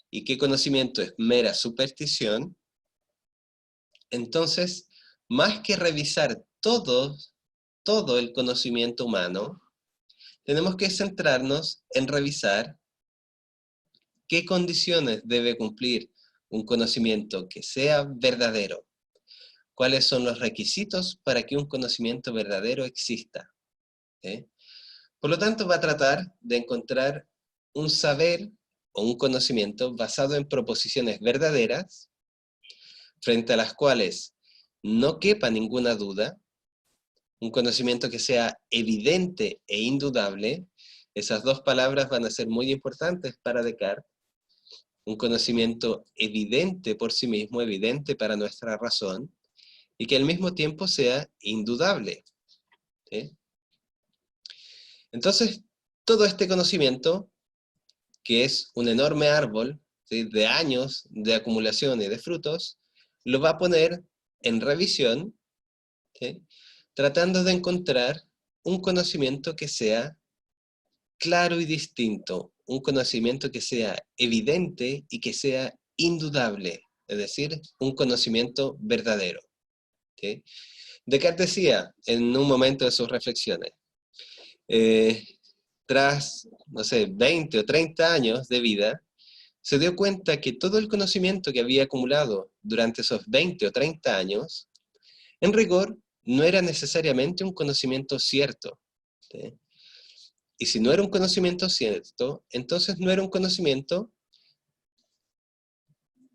y qué conocimiento es mera superstición, entonces, más que revisar todo el conocimiento humano, tenemos que centrarnos en revisar qué condiciones debe cumplir un conocimiento que sea verdadero. ¿Cuáles son los requisitos para que un conocimiento verdadero exista? ¿Sí? Por lo tanto, va a tratar de encontrar un saber o un conocimiento basado en proposiciones verdaderas, frente a las cuales no quepa ninguna duda, un conocimiento que sea evidente e indudable. Esas dos palabras van a ser muy importantes para Descartes. Un conocimiento evidente por sí mismo, evidente para nuestra razón, y que al mismo tiempo sea indudable. ¿Sí? Entonces, todo este conocimiento, que es un enorme árbol, ¿sí?, de años de acumulación y de frutos, lo va a poner en revisión, ¿sí?, tratando de encontrar un conocimiento que sea claro y distinto, un conocimiento que sea evidente y que sea indudable, es decir, un conocimiento verdadero. ¿Sí? Descartes decía en un momento de sus reflexiones, tras, no sé, 20 o 30 años de vida, se dio cuenta que todo el conocimiento que había acumulado durante esos 20 o 30 años, en rigor, no era necesariamente un conocimiento cierto. ¿Sí? Y si no era un conocimiento cierto, entonces no era un conocimiento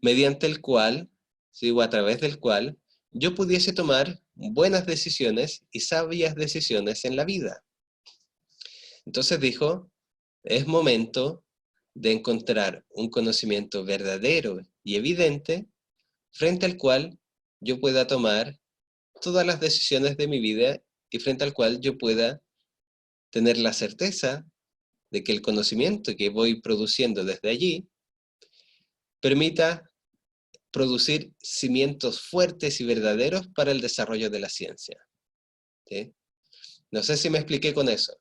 mediante el cual, ¿sí?, o a través del cual, yo pudiese tomar buenas decisiones y sabias decisiones en la vida. Entonces dijo, es momento de encontrar un conocimiento verdadero y evidente frente al cual yo pueda tomar todas las decisiones de mi vida y frente al cual yo pueda tener la certeza de que el conocimiento que voy produciendo desde allí permita producir cimientos fuertes y verdaderos para el desarrollo de la ciencia. ¿Sí? No sé si me expliqué con eso.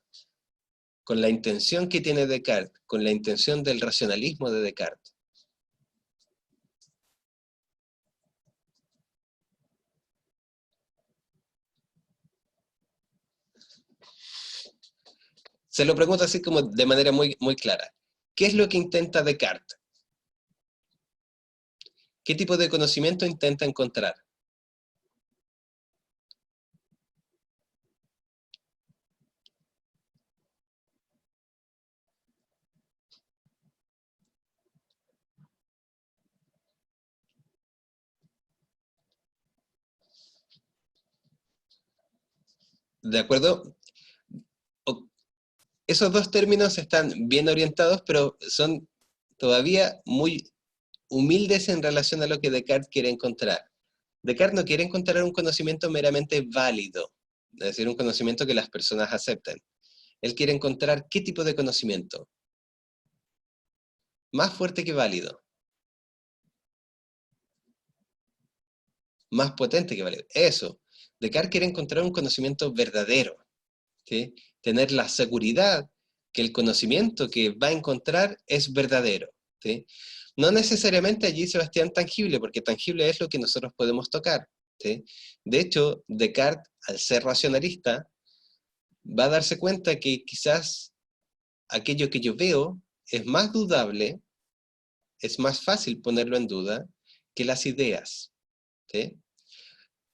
Con la intención que tiene Descartes, con la intención del racionalismo de Descartes. Se lo pregunto así como de manera muy, muy clara. ¿Qué es lo que intenta Descartes? ¿Qué tipo de conocimiento intenta encontrar? ¿De acuerdo? Esos dos términos están bien orientados, pero son todavía muy humildes en relación a lo que Descartes quiere encontrar. Descartes no quiere encontrar un conocimiento meramente válido, es decir, un conocimiento que las personas acepten. Él quiere encontrar qué tipo de conocimiento. Más fuerte que válido. Más potente que válido. Eso. Descartes quiere encontrar un conocimiento verdadero. ¿Sí? Tener la seguridad que el conocimiento que va a encontrar es verdadero. ¿Sí? No necesariamente allí, Sebastián, tangible, porque tangible es lo que nosotros podemos tocar. ¿Sí? De hecho, Descartes, al ser racionalista, va a darse cuenta que quizás aquello que yo veo es más dudable, es más fácil ponerlo en duda que las ideas. ¿Sí?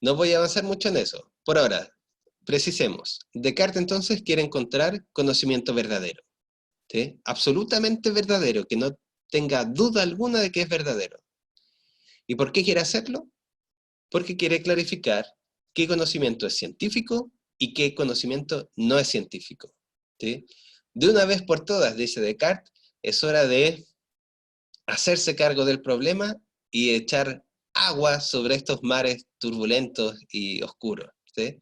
No voy a avanzar mucho en eso. Por ahora, precisemos. Descartes entonces quiere encontrar conocimiento verdadero. ¿Sí? Absolutamente verdadero, que no tenga duda alguna de que es verdadero. ¿Y por qué quiere hacerlo? Porque quiere clarificar qué conocimiento es científico y qué conocimiento no es científico. ¿Sí? De una vez por todas, dice Descartes, es hora de hacerse cargo del problema y echar agua sobre estos mares turbulentos y oscuros. ¿Sí?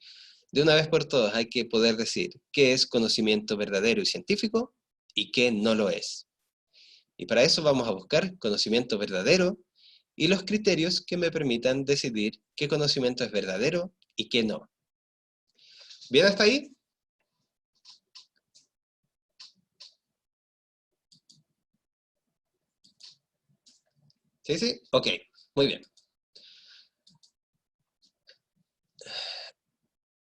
De una vez por todas hay que poder decir qué es conocimiento verdadero y científico y qué no lo es. Y para eso vamos a buscar conocimiento verdadero y los criterios que me permitan decidir qué conocimiento es verdadero y qué no. ¿Bien hasta ahí? ¿Sí, sí? Ok, muy bien.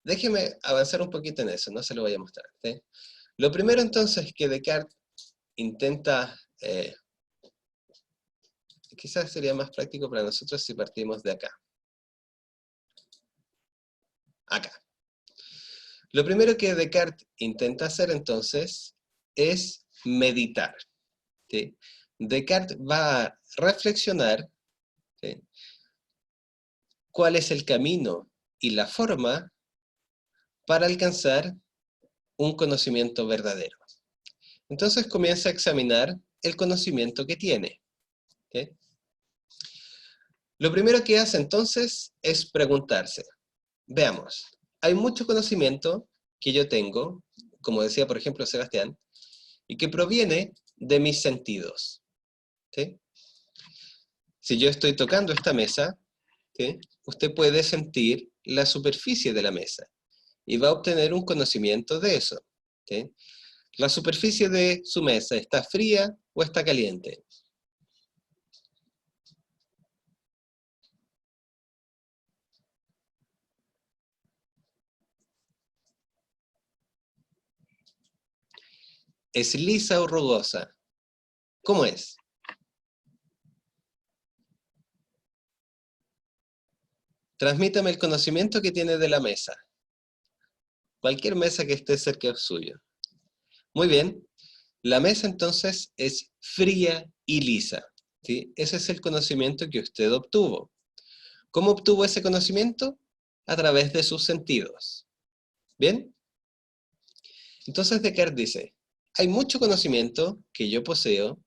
Déjeme avanzar un poquito en eso, no se lo voy a mostrar. ¿Sí? Lo primero entonces que Descartes intenta, quizás sería más práctico para nosotros si partimos de acá. Acá. Lo primero que Descartes intenta hacer entonces es meditar. ¿Sí? Descartes va a reflexionar, ¿sí?, cuál es el camino y la forma para alcanzar un conocimiento verdadero. Entonces comienza a examinar el conocimiento que tiene. ¿Sí? Lo primero que hace entonces es preguntarse, veamos, hay mucho conocimiento que yo tengo, como decía por ejemplo Sebastián, y que proviene de mis sentidos. ¿Sí? Si yo estoy tocando esta mesa, ¿sí?, usted puede sentir la superficie de la mesa y va a obtener un conocimiento de eso. ¿Sí? ¿La superficie de su mesa está fría o está caliente? ¿Es lisa o rugosa? ¿Cómo es? Transmítame el conocimiento que tiene de la mesa. Cualquier mesa que esté cerca de suyo. Muy bien. La mesa entonces es fría y lisa. ¿Sí? Ese es el conocimiento que usted obtuvo. ¿Cómo obtuvo ese conocimiento? A través de sus sentidos. ¿Bien? Entonces Descartes dice, hay mucho conocimiento que yo poseo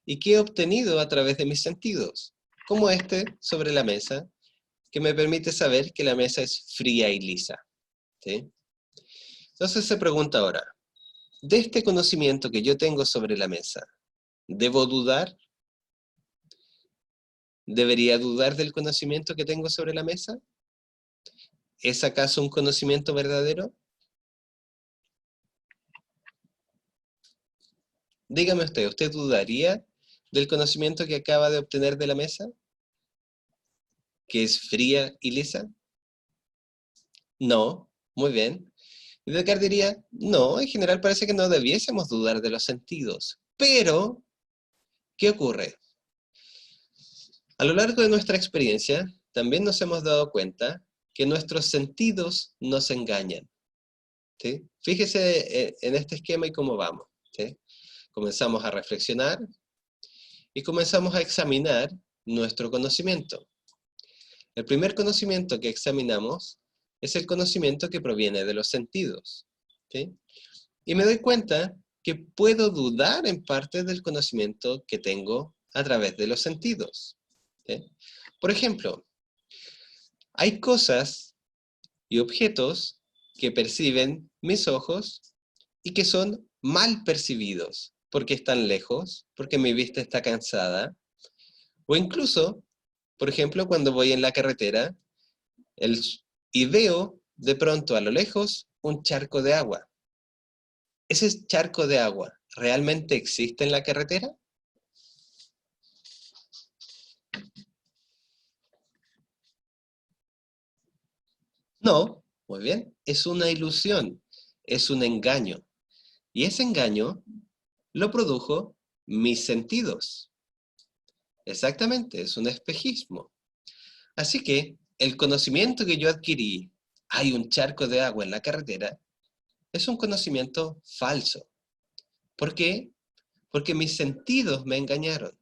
y que he obtenido a través de mis sentidos, como este sobre la mesa, que me permite saber que la mesa es fría y lisa. ¿Sí? Entonces se pregunta ahora, de este conocimiento que yo tengo sobre la mesa, ¿debo dudar? ¿Debería dudar del conocimiento que tengo sobre la mesa? ¿Es acaso un conocimiento verdadero? Dígame usted, ¿usted dudaría del conocimiento que acaba de obtener de la mesa, que es fría y lisa? No, muy bien. Y Descartes diría, no, en general parece que no debiésemos dudar de los sentidos. Pero, ¿qué ocurre? A lo largo de nuestra experiencia, también nos hemos dado cuenta que nuestros sentidos nos engañan. ¿Sí? Fíjese en este esquema y cómo vamos. ¿Sí? Comenzamos a reflexionar y comenzamos a examinar nuestro conocimiento. El primer conocimiento que examinamos es el conocimiento que proviene de los sentidos. ¿Sí? Y me doy cuenta que puedo dudar en parte del conocimiento que tengo a través de los sentidos. ¿Sí? Por ejemplo, hay cosas y objetos que perciben mis ojos y que son mal percibidos, porque están lejos, porque mi vista está cansada, o incluso, por ejemplo, cuando voy en la carretera y veo de pronto a lo lejos un charco de agua. ¿Ese charco de agua realmente existe en la carretera? No, muy bien, es una ilusión, es un engaño. Y ese engaño lo produjo mis sentidos. Exactamente, es un espejismo. Así que el conocimiento que yo adquirí, hay un charco de agua en la carretera, es un conocimiento falso. ¿Por qué? Porque mis sentidos me engañaron.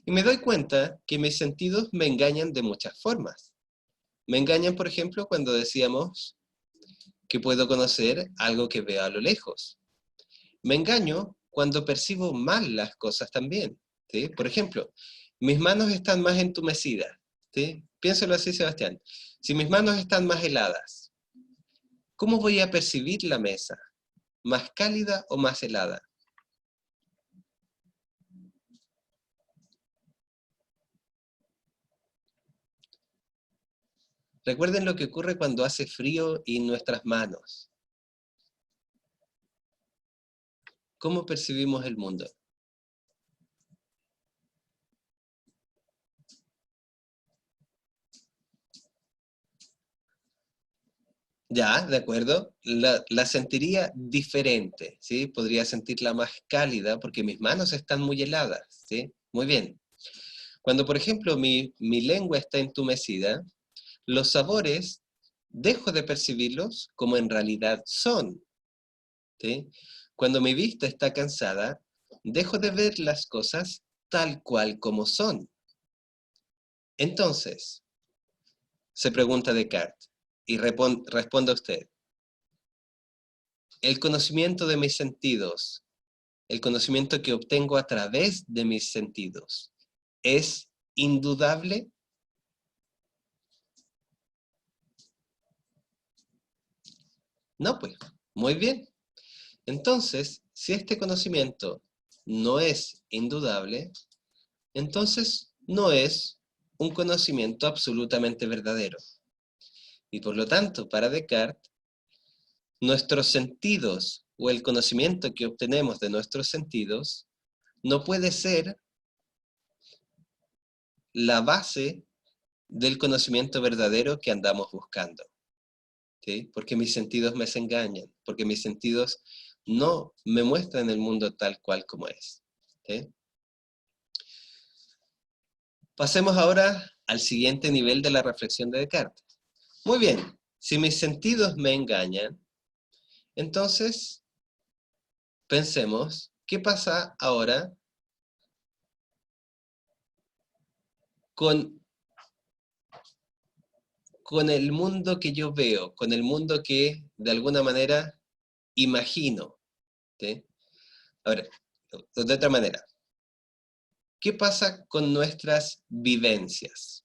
Y me doy cuenta que mis sentidos me engañan de muchas formas. Me engañan, por ejemplo, cuando decíamos que puedo conocer algo que veo a lo lejos. Me engaño cuando percibo mal las cosas también. ¿Sí? Por ejemplo, mis manos están más entumecidas. ¿Sí? Piénsalo así, Sebastián. Si mis manos están más heladas, ¿cómo voy a percibir la mesa? ¿Más cálida o más helada? Recuerden lo que ocurre cuando hace frío en nuestras manos. ¿Cómo percibimos el mundo? Ya, de acuerdo, la sentiría diferente, ¿sí? Podría sentirla más cálida porque mis manos están muy heladas, ¿sí? Muy bien. Cuando, por ejemplo, mi lengua está entumecida, los sabores dejo de percibirlos como en realidad son, ¿sí? Cuando mi vista está cansada, dejo de ver las cosas tal cual como son. Entonces, se pregunta Descartes, y responda usted, el conocimiento de mis sentidos, el conocimiento que obtengo a través de mis sentidos, ¿es indudable? No, pues, muy bien. Entonces, si este conocimiento no es indudable, entonces no es un conocimiento absolutamente verdadero. Y por lo tanto, para Descartes, nuestros sentidos o el conocimiento que obtenemos de nuestros sentidos no puede ser la base del conocimiento verdadero que andamos buscando, ¿sí? Porque mis sentidos me engañan, porque mis sentidos no me muestran el mundo tal cual como es, ¿sí? Pasemos ahora al siguiente nivel de la reflexión de Descartes. Muy bien, si mis sentidos me engañan, entonces pensemos, ¿qué pasa ahora con, con el mundo que yo veo, con el mundo que de alguna manera imagino? ¿Sí? A ver, de otra manera, ¿qué pasa con nuestras vivencias?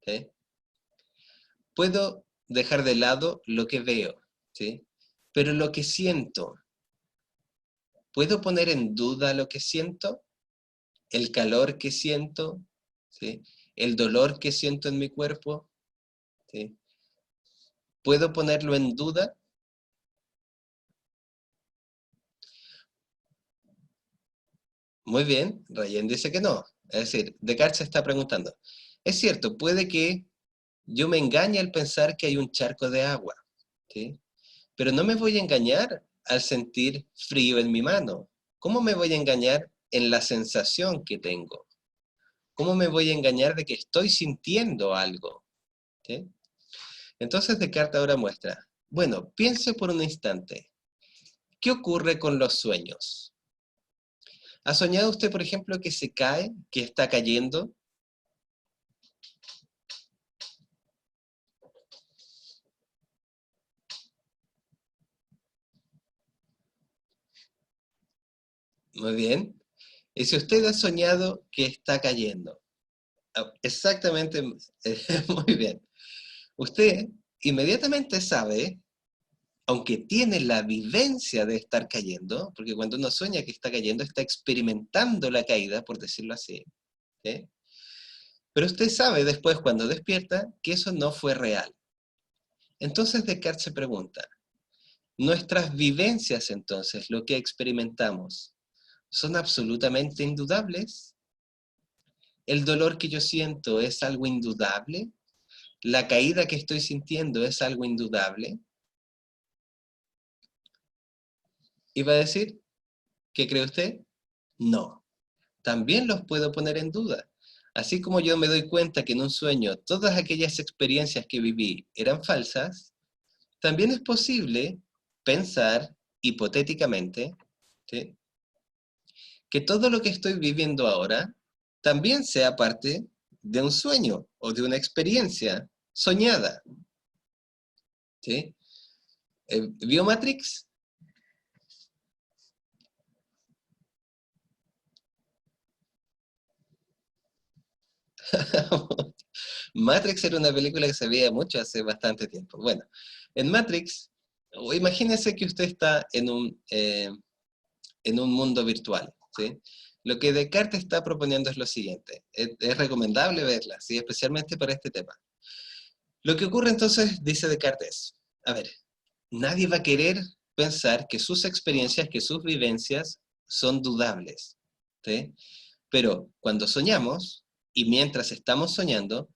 ¿Sí? Puedo dejar de lado lo que veo, ¿sí? Pero lo que siento, ¿puedo poner en duda lo que siento? ¿El calor que siento? ¿Sí? ¿El dolor que siento en mi cuerpo? ¿Sí? ¿Puedo ponerlo en duda? Muy bien, Rayen dice que no. Es decir, Descartes se está preguntando, es cierto, puede que yo me engañe al pensar que hay un charco de agua, ¿sí? Pero no me voy a engañar al sentir frío en mi mano. ¿Cómo me voy a engañar en la sensación que tengo? ¿Cómo me voy a engañar de que estoy sintiendo algo? ¿Sí? Entonces Descartes ahora muestra, bueno, piense por un instante, ¿qué ocurre con los sueños? ¿Ha soñado usted, por ejemplo, que se cae, que está cayendo? Muy bien. Y si usted ha soñado que está cayendo, exactamente, muy bien. Usted inmediatamente sabe, aunque tiene la vivencia de estar cayendo, porque cuando uno sueña que está cayendo, está experimentando la caída, por decirlo así, ¿sí? Pero usted sabe después, cuando despierta, que eso no fue real. Entonces Descartes se pregunta, ¿nuestras vivencias entonces, lo que experimentamos, son absolutamente indudables? ¿El dolor que yo siento es algo indudable? ¿La caída que estoy sintiendo es algo indudable? Y va a decir, ¿qué cree usted? No. También los puedo poner en duda. Así como yo me doy cuenta que en un sueño todas aquellas experiencias que viví eran falsas, también es posible pensar hipotéticamente, ¿sí?, que todo lo que estoy viviendo ahora también sea parte de un sueño o de una experiencia soñada, ¿sí? ¿Vio Matrix? Matrix era una película que se veía mucho hace bastante tiempo. Bueno, en Matrix, o imagínese que usted está en un mundo virtual, ¿sí? Lo que Descartes está proponiendo es lo siguiente. Es recomendable verla, ¿sí?, especialmente para este tema. Lo que ocurre entonces, dice Descartes, a ver, nadie va a querer pensar que sus experiencias, que sus vivencias son dudables, ¿sí? Pero cuando soñamos, y mientras estamos soñando,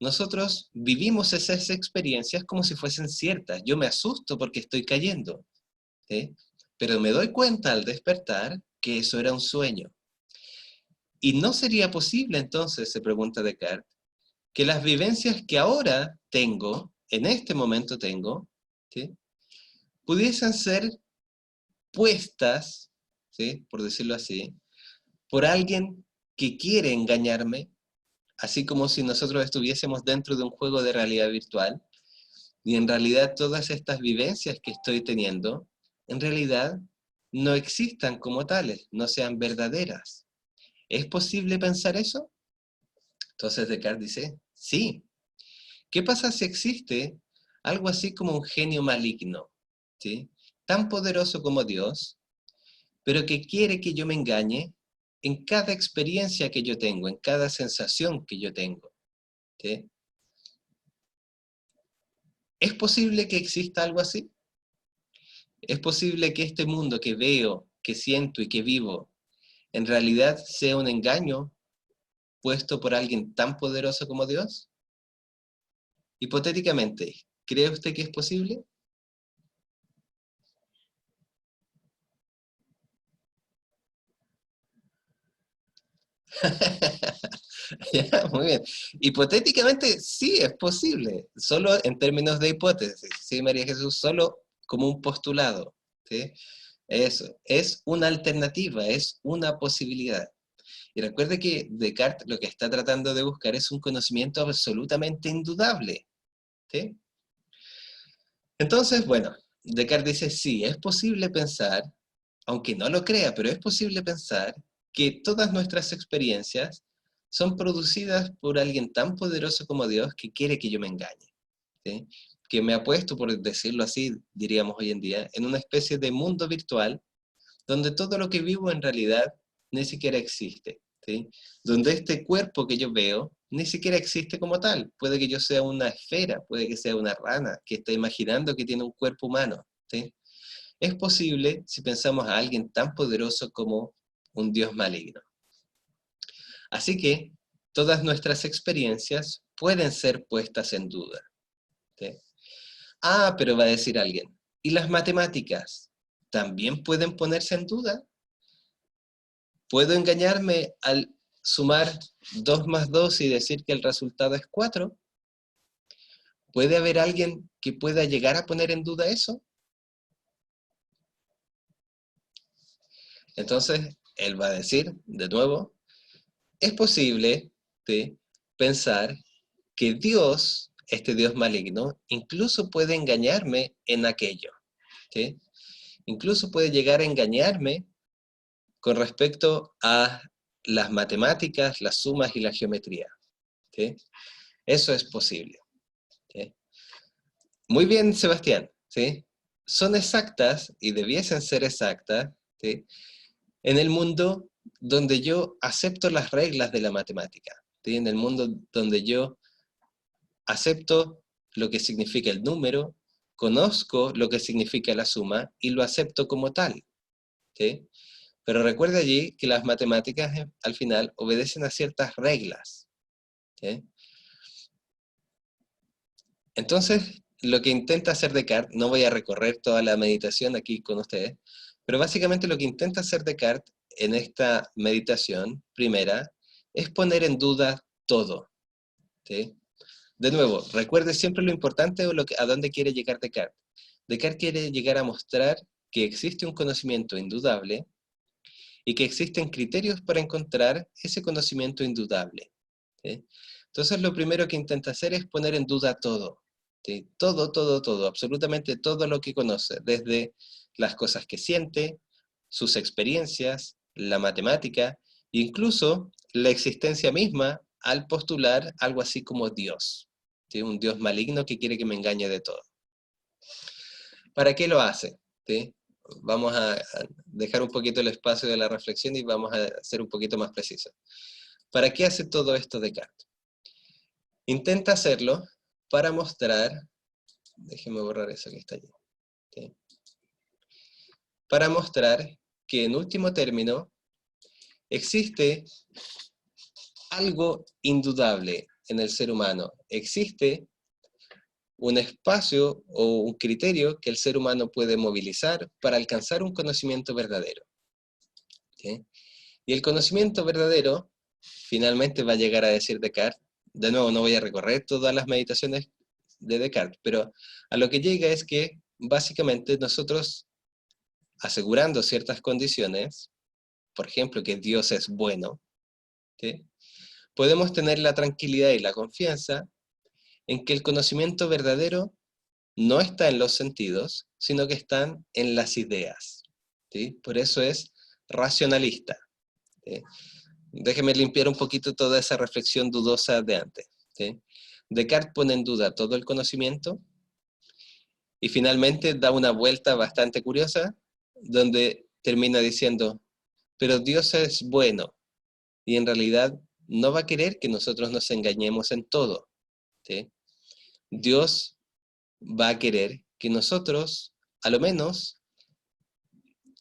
nosotros vivimos esas experiencias como si fuesen ciertas. Yo me asusto porque estoy cayendo, ¿sí? Pero me doy cuenta al despertar que eso era un sueño. Y no sería posible entonces, se pregunta Descartes, que las vivencias que ahora tengo, en este momento tengo, ¿sí? Pudiesen ser puestas, ¿sí? Por decirlo así, por alguien que quiere engañarme, así como si nosotros estuviésemos dentro de un juego de realidad virtual, y en realidad todas estas vivencias que estoy teniendo, en realidad no existan como tales, no sean verdaderas. ¿Es posible pensar eso? Entonces Descartes dice, sí. ¿Qué pasa si existe algo así como un genio maligno, ¿sí? Tan poderoso como Dios, pero que quiere que yo me engañe en cada experiencia que yo tengo, en cada sensación que yo tengo, ¿sí? ¿Es posible que exista algo así? ¿Es posible que este mundo que veo, que siento y que vivo, en realidad sea un engaño puesto por alguien tan poderoso como Dios? Hipotéticamente, ¿cree usted que es posible? Ya, muy bien. Hipotéticamente sí es posible, solo en términos de hipótesis, ¿sí, María Jesús? Solo como un postulado, ¿sí? Eso, es una alternativa, es una posibilidad. Y recuerde que Descartes lo que está tratando de buscar es un conocimiento absolutamente indudable, ¿sí? Entonces, bueno, Descartes dice, sí, es posible pensar, aunque no lo crea, pero es posible pensar que todas nuestras experiencias son producidas por alguien tan poderoso como Dios que quiere que yo me engañe, ¿sí? Que me ha puesto, por decirlo así, diríamos hoy en día, en una especie de mundo virtual donde todo lo que vivo en realidad ni siquiera existe, ¿sí? Donde este cuerpo que yo veo ni siquiera existe como tal. Puede que yo sea una esfera, puede que sea una rana que está imaginando que tiene un cuerpo humano, ¿sí? Es posible si pensamos a alguien tan poderoso como un Dios maligno. Así que todas nuestras experiencias pueden ser puestas en duda, ¿sí? Ah, pero va a decir alguien, ¿y las matemáticas también pueden ponerse en duda? ¿Puedo engañarme al sumar 2 más 2 y decir que el resultado es 4? ¿Puede haber alguien que pueda llegar a poner en duda eso? Entonces, él va a decir, de nuevo, es posible, ¿sí?, pensar que Dios, este Dios maligno, incluso puede engañarme en aquello, ¿sí? Incluso puede llegar a engañarme con respecto a las matemáticas, las sumas y la geometría, ¿sí? Eso es posible, ¿sí? Muy bien, Sebastián, ¿sí? Son exactas y debiesen ser exactas, ¿sí?, en el mundo donde yo acepto las reglas de la matemática, ¿sí? En el mundo donde yo acepto lo que significa el número, conozco lo que significa la suma y lo acepto como tal, ¿sí? Pero recuerde allí que las matemáticas al final obedecen a ciertas reglas, ¿sí? Entonces, lo que intenta hacer Descartes, no voy a recorrer toda la meditación aquí con ustedes, pero básicamente lo que intenta hacer Descartes en esta meditación primera es poner en duda todo, ¿sí? De nuevo, recuerde siempre lo importante o a dónde quiere llegar Descartes. Descartes quiere llegar a mostrar que existe un conocimiento indudable y que existen criterios para encontrar ese conocimiento indudable, ¿sí? Entonces lo primero que intenta hacer es poner en duda todo, ¿sí? Todo, todo, todo, absolutamente todo lo que conoce, desde las cosas que siente, sus experiencias, la matemática, incluso la existencia misma al postular algo así como Dios, ¿sí? Un Dios maligno que quiere que me engañe de todo. ¿Para qué lo hace? ¿Sí? Vamos a dejar un poquito el espacio de la reflexión y vamos a ser un poquito más precisos. ¿Para qué hace todo esto Descartes? Intenta hacerlo para mostrar, déjeme borrar eso que está allí, ¿sí?, para mostrar que en último término existe algo indudable, en el ser humano. Existe un espacio o un criterio que el ser humano puede movilizar para alcanzar un conocimiento verdadero. ¿Sí? Y el conocimiento verdadero, finalmente va a llegar a decir Descartes, de nuevo no voy a recorrer todas las meditaciones de Descartes, pero a lo que llega es que básicamente nosotros, asegurando ciertas condiciones, por ejemplo que Dios es bueno, ¿sí? Podemos tener la tranquilidad y la confianza en que el conocimiento verdadero no está en los sentidos, sino que están en las ideas. ¿Sí? Por eso es racionalista. ¿Sí? Déjeme limpiar un poquito toda esa reflexión dudosa de antes. ¿Sí? Descartes pone en duda todo el conocimiento y finalmente da una vuelta bastante curiosa donde termina diciendo, pero Dios es bueno y en realidad no va a querer que nosotros nos engañemos en todo. ¿Sí? Dios va a querer que nosotros, a lo menos,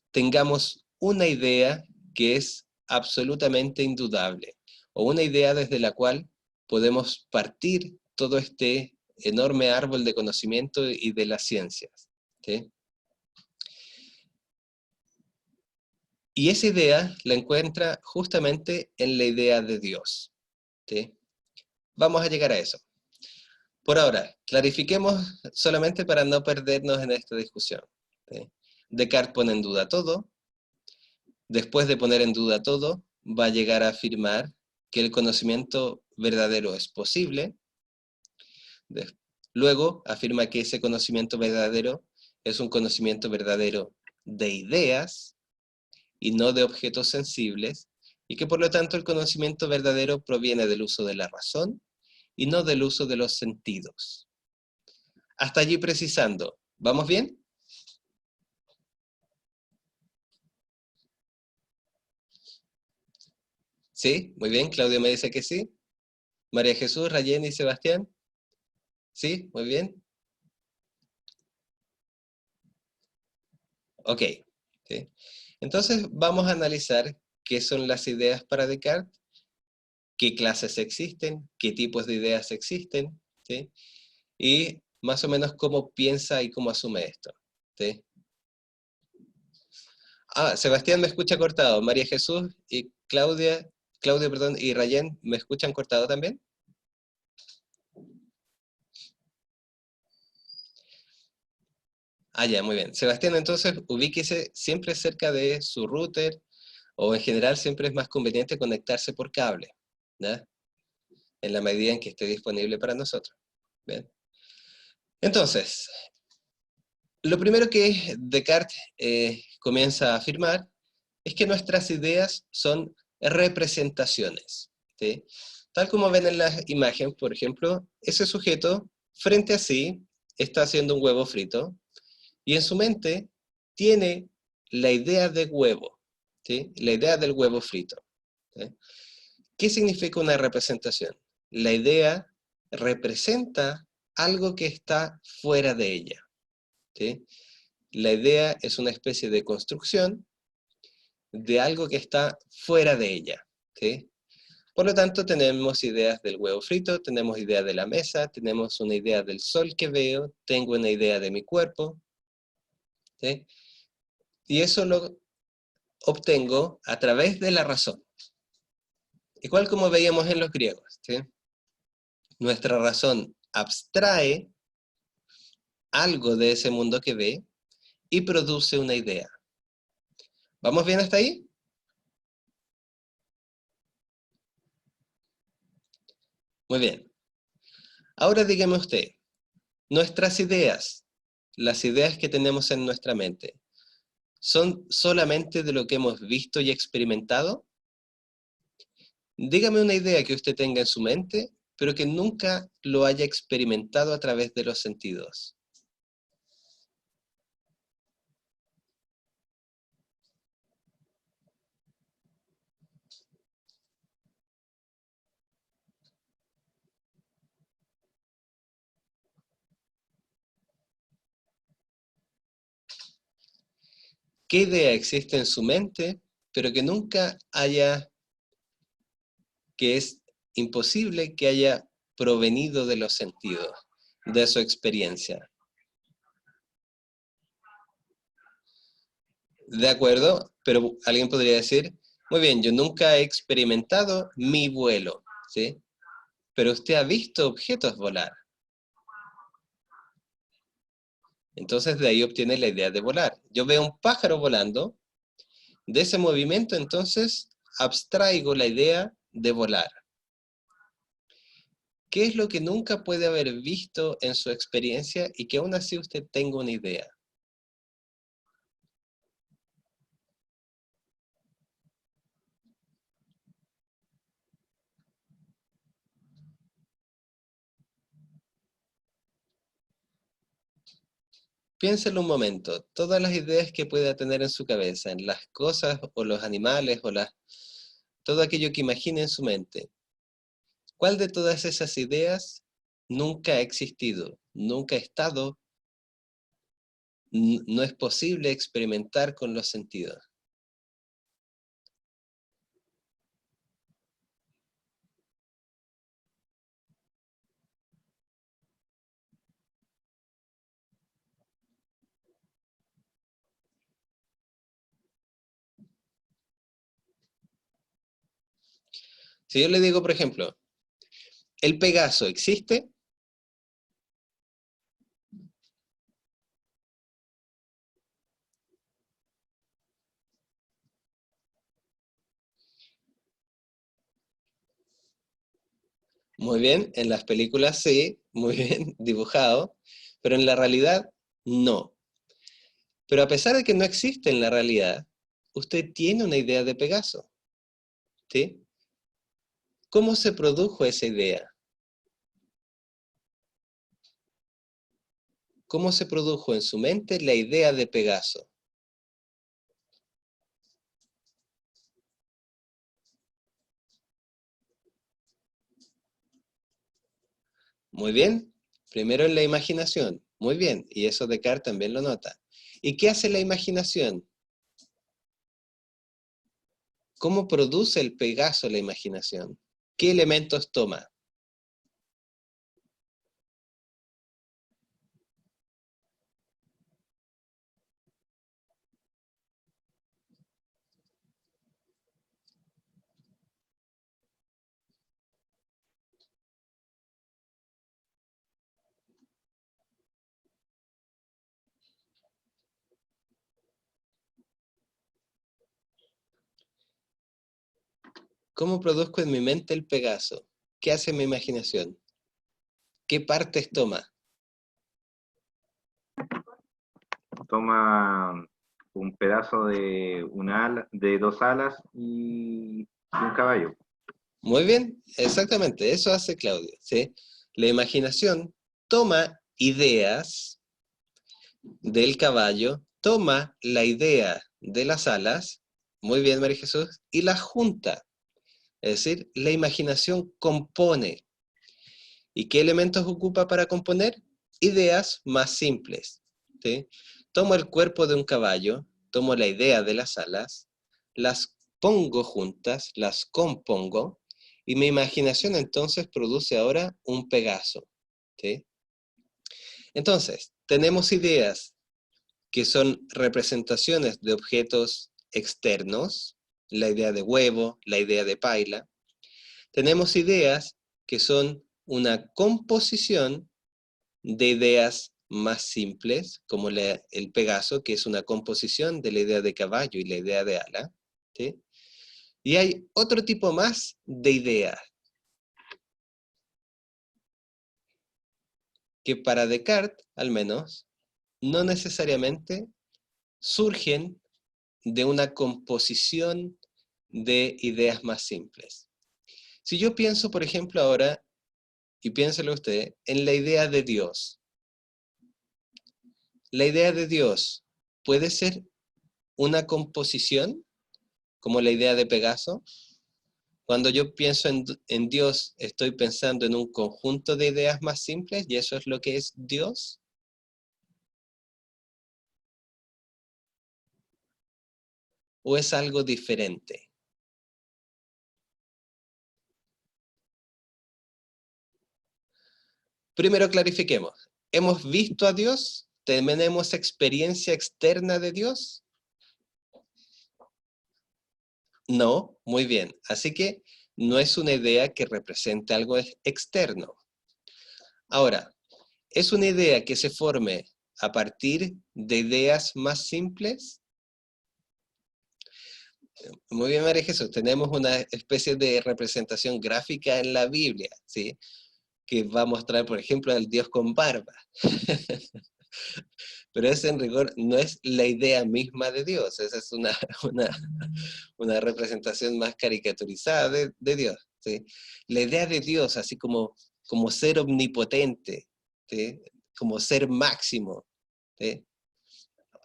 tengamos una idea que es absolutamente indudable, o una idea desde la cual podemos partir todo este enorme árbol de conocimiento y de las ciencias. ¿Sí? Y esa idea la encuentra justamente en la idea de Dios. ¿Sí? Vamos a llegar a eso. Por ahora, clarifiquemos solamente para no perdernos en esta discusión. ¿Sí? Descartes pone en duda todo. Después de poner en duda todo, va a llegar a afirmar que el conocimiento verdadero es posible. Luego afirma que ese conocimiento verdadero es un conocimiento verdadero de ideas y no de objetos sensibles, y que por lo tanto el conocimiento verdadero proviene del uso de la razón y no del uso de los sentidos. Hasta allí precisando. ¿Vamos bien? ¿Sí? Muy bien. Claudio me dice que sí. María Jesús, Rayén y Sebastián. ¿Sí? Muy bien. Ok. ¿Sí? Entonces vamos a analizar qué son las ideas para Descartes, qué clases existen, qué tipos de ideas existen, ¿sí? Y más o menos cómo piensa y cómo asume esto. ¿Sí? Ah, Sebastián me escucha cortado. María Jesús y Claudia, perdón, y Rayén, ¿me escuchan cortado también? Ah, ya, muy bien. Sebastián, entonces, ubíquese siempre cerca de su router, o en general siempre es más conveniente conectarse por cable, ¿ya? En la medida en que esté disponible para nosotros. ¿Bien? Entonces, lo primero que Descartes comienza a afirmar es que nuestras ideas son representaciones. ¿Sí? Tal como ven en la imagen, por ejemplo, ese sujeto frente a sí está haciendo un huevo frito y en su mente tiene la idea de huevo, ¿sí? La idea del huevo frito. ¿Sí? ¿Qué significa una representación? La idea representa algo que está fuera de ella. ¿Sí? La idea es una especie de construcción de algo que está fuera de ella. ¿Sí? Por lo tanto, tenemos ideas del huevo frito, tenemos idea de la mesa, tenemos una idea del sol que veo, tengo una idea de mi cuerpo. ¿Sí? Y eso lo obtengo a través de la razón. Igual como veíamos en los griegos. ¿Sí? Nuestra razón abstrae algo de ese mundo que ve y produce una idea. ¿Vamos bien hasta ahí? Muy bien. Ahora dígame usted, nuestras ideas, las ideas que tenemos en nuestra mente, ¿son solamente de lo que hemos visto y experimentado? Dígame una idea que usted tenga en su mente, pero que nunca lo haya experimentado a través de los sentidos. ¿Qué idea existe en su mente, pero que nunca haya, que es imposible que haya provenido de los sentidos, de su experiencia. De acuerdo, pero alguien podría decir, muy bien, yo nunca he experimentado mi vuelo, ¿sí? Pero usted ha visto objetos volar. Entonces de ahí obtiene la idea de volar. Yo veo un pájaro volando, de ese movimiento entonces abstraigo la idea de volar. ¿Qué es lo que nunca puede haber visto en su experiencia y que aún así usted tenga una idea? Piénselo un momento, todas las ideas que pueda tener en su cabeza, en las cosas o los animales o todo aquello que imagine en su mente. ¿Cuál de todas esas ideas nunca ha existido, nunca ha estado, no es posible experimentar con los sentidos? Si yo le digo, por ejemplo, ¿el Pegaso existe? Muy bien, en las películas sí, muy bien dibujado, pero en la realidad no. Pero a pesar de que no existe en la realidad, usted tiene una idea de Pegaso, ¿sí? ¿Cómo se produjo esa idea? ¿Cómo se produjo en su mente la idea de Pegaso? Muy bien, primero en la imaginación, muy bien, y eso Descartes también lo nota. ¿Y qué hace la imaginación? ¿Cómo produce el Pegaso la imaginación? ¿Qué elementos toma? ¿Cómo produzco en mi mente el Pegaso? ¿Qué hace mi imaginación? ¿Qué partes toma? Toma un pedazo de de dos alas y un caballo. Muy bien, exactamente, eso hace Claudio, ¿sí? La imaginación toma ideas del caballo, toma la idea de las alas, muy bien María Jesús, y las junta. Es decir, la imaginación compone. ¿Y qué elementos ocupa para componer? Ideas más simples, ¿sí? Tomo el cuerpo de un caballo, tomo la idea de las alas, las pongo juntas, las compongo, y mi imaginación entonces produce ahora un Pegaso, ¿sí? Entonces, tenemos ideas que son representaciones de objetos externos, la idea de huevo, la idea de paila. Tenemos ideas que son una composición de ideas más simples, como el Pegaso, que es una composición de la idea de caballo y la idea de ala, ¿sí? Y hay otro tipo más de ideas, que para Descartes, al menos, no necesariamente surgen de una composición de ideas más simples. Si yo pienso, por ejemplo, ahora, y piénselo usted, en la idea de Dios. La idea de Dios puede ser una composición, como la idea de Pegaso. Cuando yo pienso en Dios, estoy pensando en un conjunto de ideas más simples, y eso es lo que es Dios. ¿O es algo diferente? Primero clarifiquemos. ¿Hemos visto a Dios? ¿Tenemos experiencia externa de Dios? No, muy bien. Así que no es una idea que represente algo externo. Ahora, ¿es una idea que se forme a partir de ideas más simples? Muy bien, María Jesús. Tenemos una especie de representación gráfica en la Biblia, ¿sí? Que va a mostrar, por ejemplo, al Dios con barba. Pero ese en rigor no es la idea misma de Dios. Esa es una representación más caricaturizada de Dios, ¿sí? La idea de Dios, así como ser omnipotente, ¿sí? Como ser máximo, ¿sí?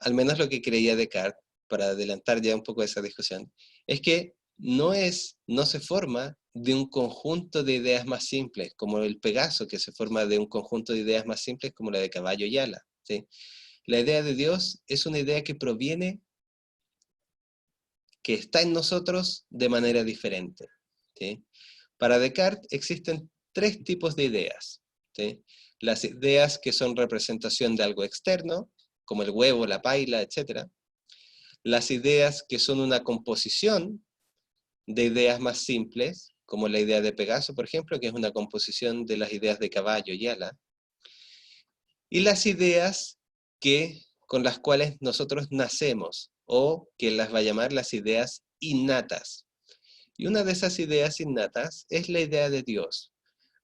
Al menos lo que creía Descartes, para adelantar ya un poco esa discusión, es que no se forma de un conjunto de ideas más simples, como el Pegaso, que se forma de un conjunto de ideas más simples como la de Caballo y Ala, ¿sí? La idea de Dios es una idea que proviene, que está en nosotros de manera diferente, ¿sí? Para Descartes existen tres tipos de ideas, ¿sí? Las ideas que son representación de algo externo, como el huevo, la paila, etc. Las ideas que son una composición de ideas más simples, como la idea de Pegaso, por ejemplo, que es una composición de las ideas de Caballo y Ala. Y las ideas con las cuales nosotros nacemos, o que las va a llamar las ideas innatas. Y una de esas ideas innatas es la idea de Dios.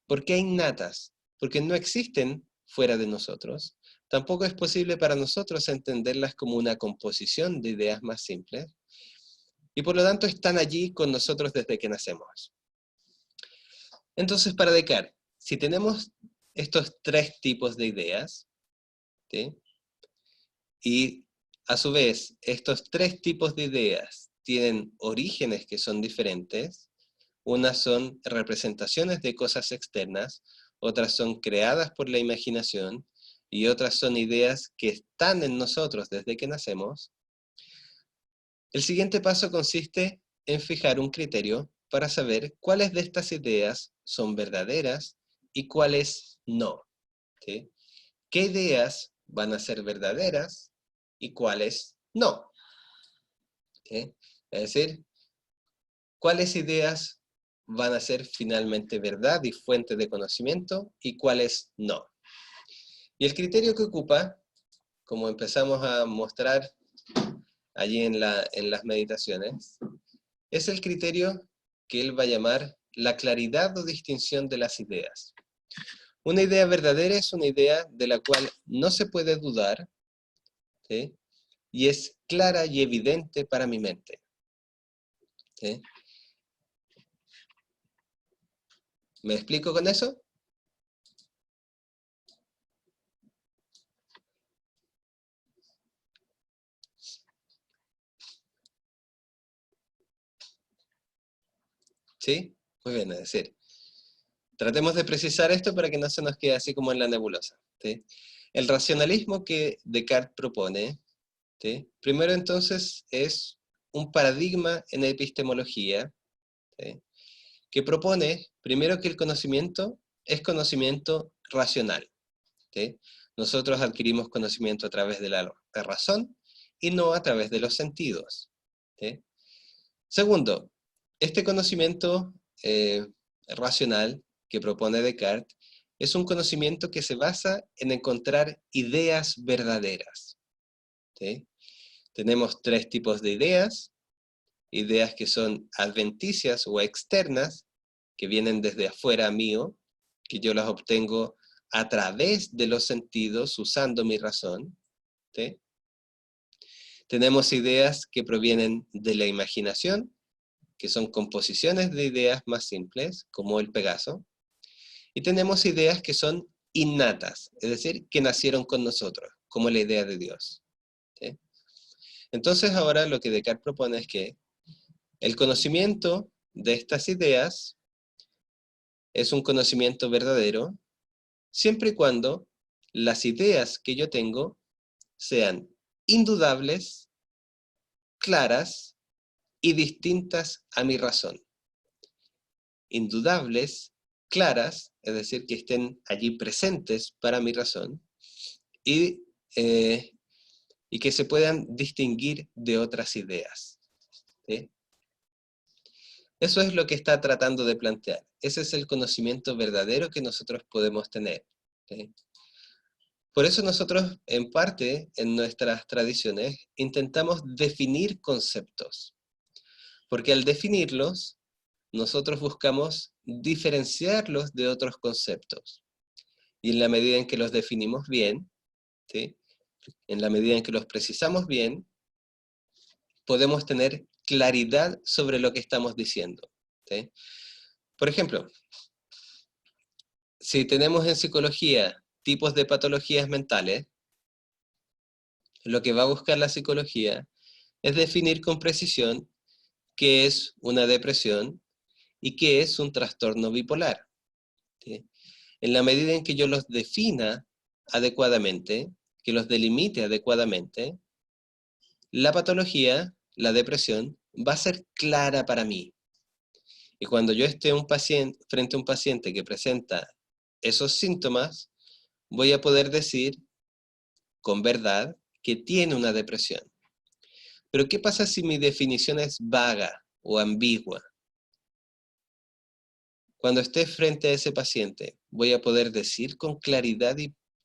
¿Por qué innatas? Porque no existen fuera de nosotros. Tampoco es posible para nosotros entenderlas como una composición de ideas más simples. Y por lo tanto están allí con nosotros desde que nacemos. Entonces, para Descartes, si tenemos estos tres tipos de ideas, ¿sí? Y a su vez, estos tres tipos de ideas tienen orígenes que son diferentes. Unas son representaciones de cosas externas, otras son creadas por la imaginación, y otras son ideas que están en nosotros desde que nacemos. El siguiente paso consiste en fijar un criterio para saber cuáles de estas ideas son verdaderas y cuáles no, ¿sí? ¿Qué ideas van a ser verdaderas y cuáles no? ¿Sí? Es decir, ¿cuáles ideas van a ser finalmente verdad y fuente de conocimiento y cuáles no? Y el criterio que ocupa, como empezamos a mostrar allí en las meditaciones, es el criterio que él va a llamar la claridad o distinción de las ideas. Una idea verdadera es una idea de la cual no se puede dudar, ¿sí? Y es clara y evidente para mi mente, ¿sí? ¿Me explico con eso? ¿Sí? Muy bien, es decir, tratemos de precisar esto para que no se nos quede así como en la nebulosa, ¿sí? El racionalismo que Descartes propone, ¿sí? Primero entonces es un paradigma en epistemología, ¿sí? Que propone primero que el conocimiento es conocimiento racional, ¿sí? Nosotros adquirimos conocimiento a través de la razón y no a través de los sentidos, ¿sí? Segundo, este conocimiento racional que propone Descartes es un conocimiento que se basa en encontrar ideas verdaderas, ¿sí? Tenemos tres tipos de ideas: ideas que son adventicias o externas, que vienen desde afuera mío, que yo las obtengo a través de los sentidos usando mi razón, ¿sí? Tenemos ideas que provienen de la imaginación, que son composiciones de ideas más simples, como el Pegaso. Y tenemos ideas que son innatas, es decir, que nacieron con nosotros, como la idea de Dios, ¿sí? Entonces ahora lo que Descartes propone es que el conocimiento de estas ideas es un conocimiento verdadero, siempre y cuando las ideas que yo tengo sean indudables, claras y distintas a mi razón. Indudables, claras, es decir, que estén allí presentes para mi razón, y, y que se puedan distinguir de otras ideas. ¿Sí? Eso es lo que está tratando de plantear. Ese es el conocimiento verdadero que nosotros podemos tener. ¿Sí? Por eso nosotros, en parte, en nuestras tradiciones, intentamos definir conceptos. Porque al definirlos, nosotros buscamos diferenciarlos de otros conceptos. Y en la medida en que los definimos bien, ¿sí? En la medida en que los precisamos bien, podemos tener claridad sobre lo que estamos diciendo. ¿Sí? Por ejemplo, si tenemos en psicología tipos de patologías mentales, lo que va a buscar la psicología es definir con precisión qué es una depresión y qué es un trastorno bipolar. ¿Sí? En la medida en que yo los defina adecuadamente, que los delimite adecuadamente, la patología, la depresión, va a ser clara para mí. Y cuando yo esté frente a un paciente que presenta esos síntomas, voy a poder decir con verdad que tiene una depresión. Pero ¿qué pasa si mi definición es vaga o ambigua? Cuando esté frente a ese paciente, ¿voy a poder decir con claridad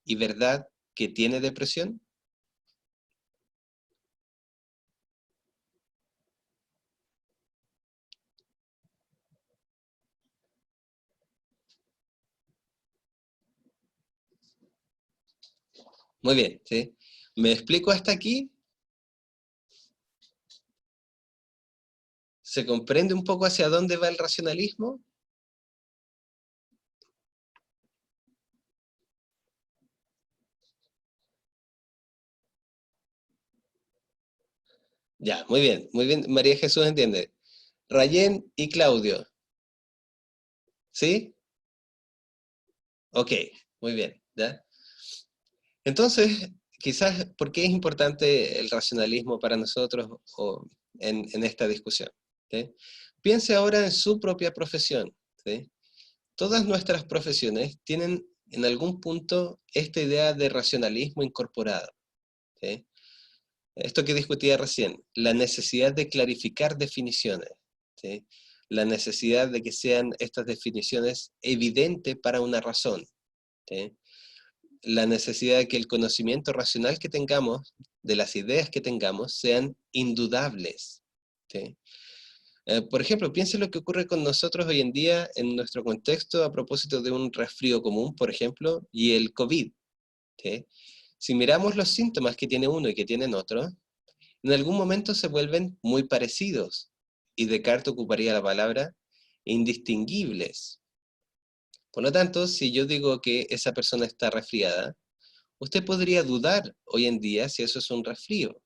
y verdad que tiene depresión? Muy bien, ¿sí? ¿Me explico hasta aquí? ¿Se comprende un poco hacia dónde va el racionalismo? Ya, muy bien, María Jesús entiende. Rayén y Claudio, ¿sí? Ok, muy bien, ¿ya? Entonces, quizás, ¿por qué es importante el racionalismo para nosotros en esta discusión? ¿Sí? Piense ahora en su propia profesión, ¿sí? Todas nuestras profesiones tienen en algún punto esta idea de racionalismo incorporado, ¿sí? Esto que discutía recién, la necesidad de clarificar definiciones, ¿sí? La necesidad de que sean estas definiciones evidentes para una razón, ¿sí? La necesidad de que el conocimiento racional que tengamos, de las ideas que tengamos, sean indudables, ¿sí? Por ejemplo, piense lo que ocurre con nosotros hoy en día en nuestro contexto a propósito de un resfrío común, por ejemplo, y el COVID, ¿sí? Si miramos los síntomas que tiene uno y que tienen otro, en algún momento se vuelven muy parecidos, y Descartes ocuparía la palabra indistinguibles. Por lo tanto, si yo digo que esa persona está resfriada, usted podría dudar hoy en día si eso es un resfrío.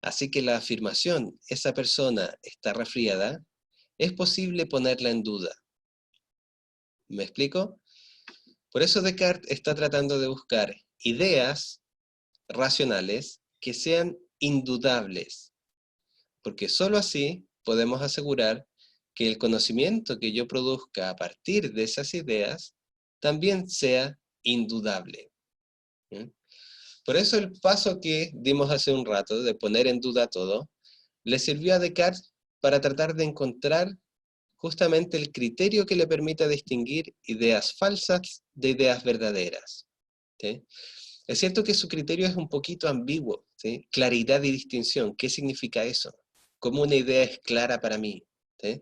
Así que la afirmación, esa persona está resfriada, es posible ponerla en duda. ¿Me explico? Por eso Descartes está tratando de buscar ideas racionales que sean indudables, porque solo así podemos asegurar que el conocimiento que yo produzca a partir de esas ideas también sea indudable. ¿Mm? Por eso el paso que dimos hace un rato, de poner en duda todo, le sirvió a Descartes para tratar de encontrar justamente el criterio que le permita distinguir ideas falsas de ideas verdaderas. ¿Sí? Es cierto que su criterio es un poquito ambiguo, ¿sí? Claridad y distinción, ¿qué significa eso? ¿Cómo una idea es clara para mí? ¿Sí?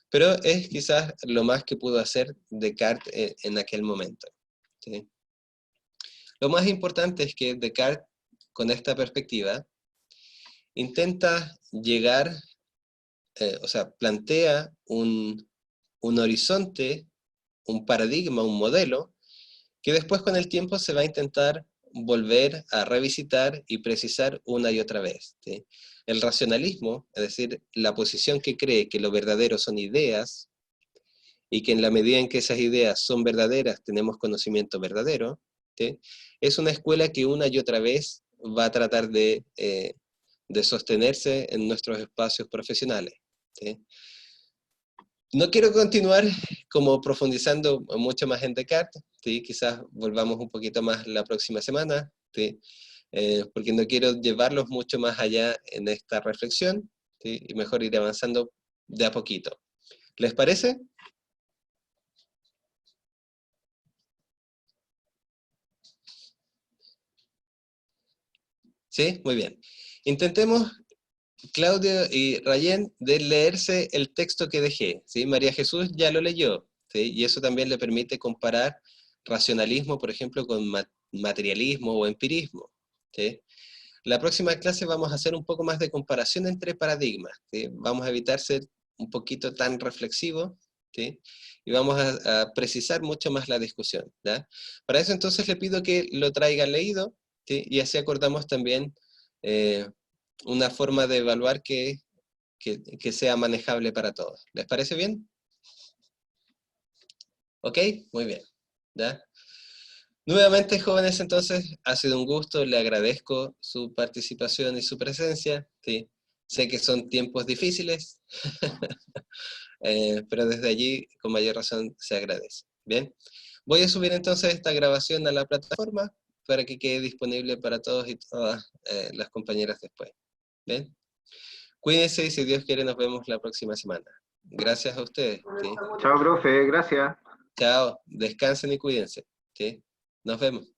Pero es quizás lo más que pudo hacer Descartes en aquel momento. ¿Sí? Lo más importante es que Descartes, con esta perspectiva, intenta llegar, o sea, plantea un horizonte, un paradigma, un modelo, que después con el tiempo se va a intentar volver a revisitar y precisar una y otra vez. ¿Sí? El racionalismo, es decir, la posición que cree que lo verdadero son ideas, y que en la medida en que esas ideas son verdaderas, tenemos conocimiento verdadero, ¿sí? Es una escuela que una y otra vez va a tratar de sostenerse en nuestros espacios profesionales. ¿Sí? No quiero continuar como profundizando mucho más en Descartes, ¿sí? Quizás volvamos un poquito más la próxima semana, ¿sí? Porque no quiero llevarlos mucho más allá en esta reflexión, ¿sí? Y mejor ir avanzando de a poquito. ¿Les parece? ¿Sí? Muy bien. Intentemos, Claudio y Rayén, de leerse el texto que dejé, ¿sí? María Jesús ya lo leyó, ¿sí? Y eso también le permite comparar racionalismo, por ejemplo, con materialismo o empirismo, ¿sí? La próxima clase vamos a hacer un poco más de comparación entre paradigmas, ¿sí? Vamos a evitar ser un poquito tan reflexivos, ¿sí? Y vamos a precisar mucho más la discusión, ¿ya? Para eso entonces le pido que lo traigan leído, ¿sí? Y así acordamos también eh, una forma de evaluar que sea manejable para todos. ¿Les parece bien? ¿Ok? Muy bien, ¿ya? Nuevamente, jóvenes, entonces, ha sido un gusto, le agradezco su participación y su presencia, ¿sí? Sé que son tiempos difíciles, pero desde allí, con mayor razón, se agradece. Bien, voy a subir entonces esta grabación a la plataforma para que quede disponible para todos y todas las compañeras después. Bien, cuídense y si Dios quiere nos vemos la próxima semana. Gracias a ustedes, ¿sí? Chao, profe, gracias. Chao, descansen y cuídense, ¿sí? Nos vemos.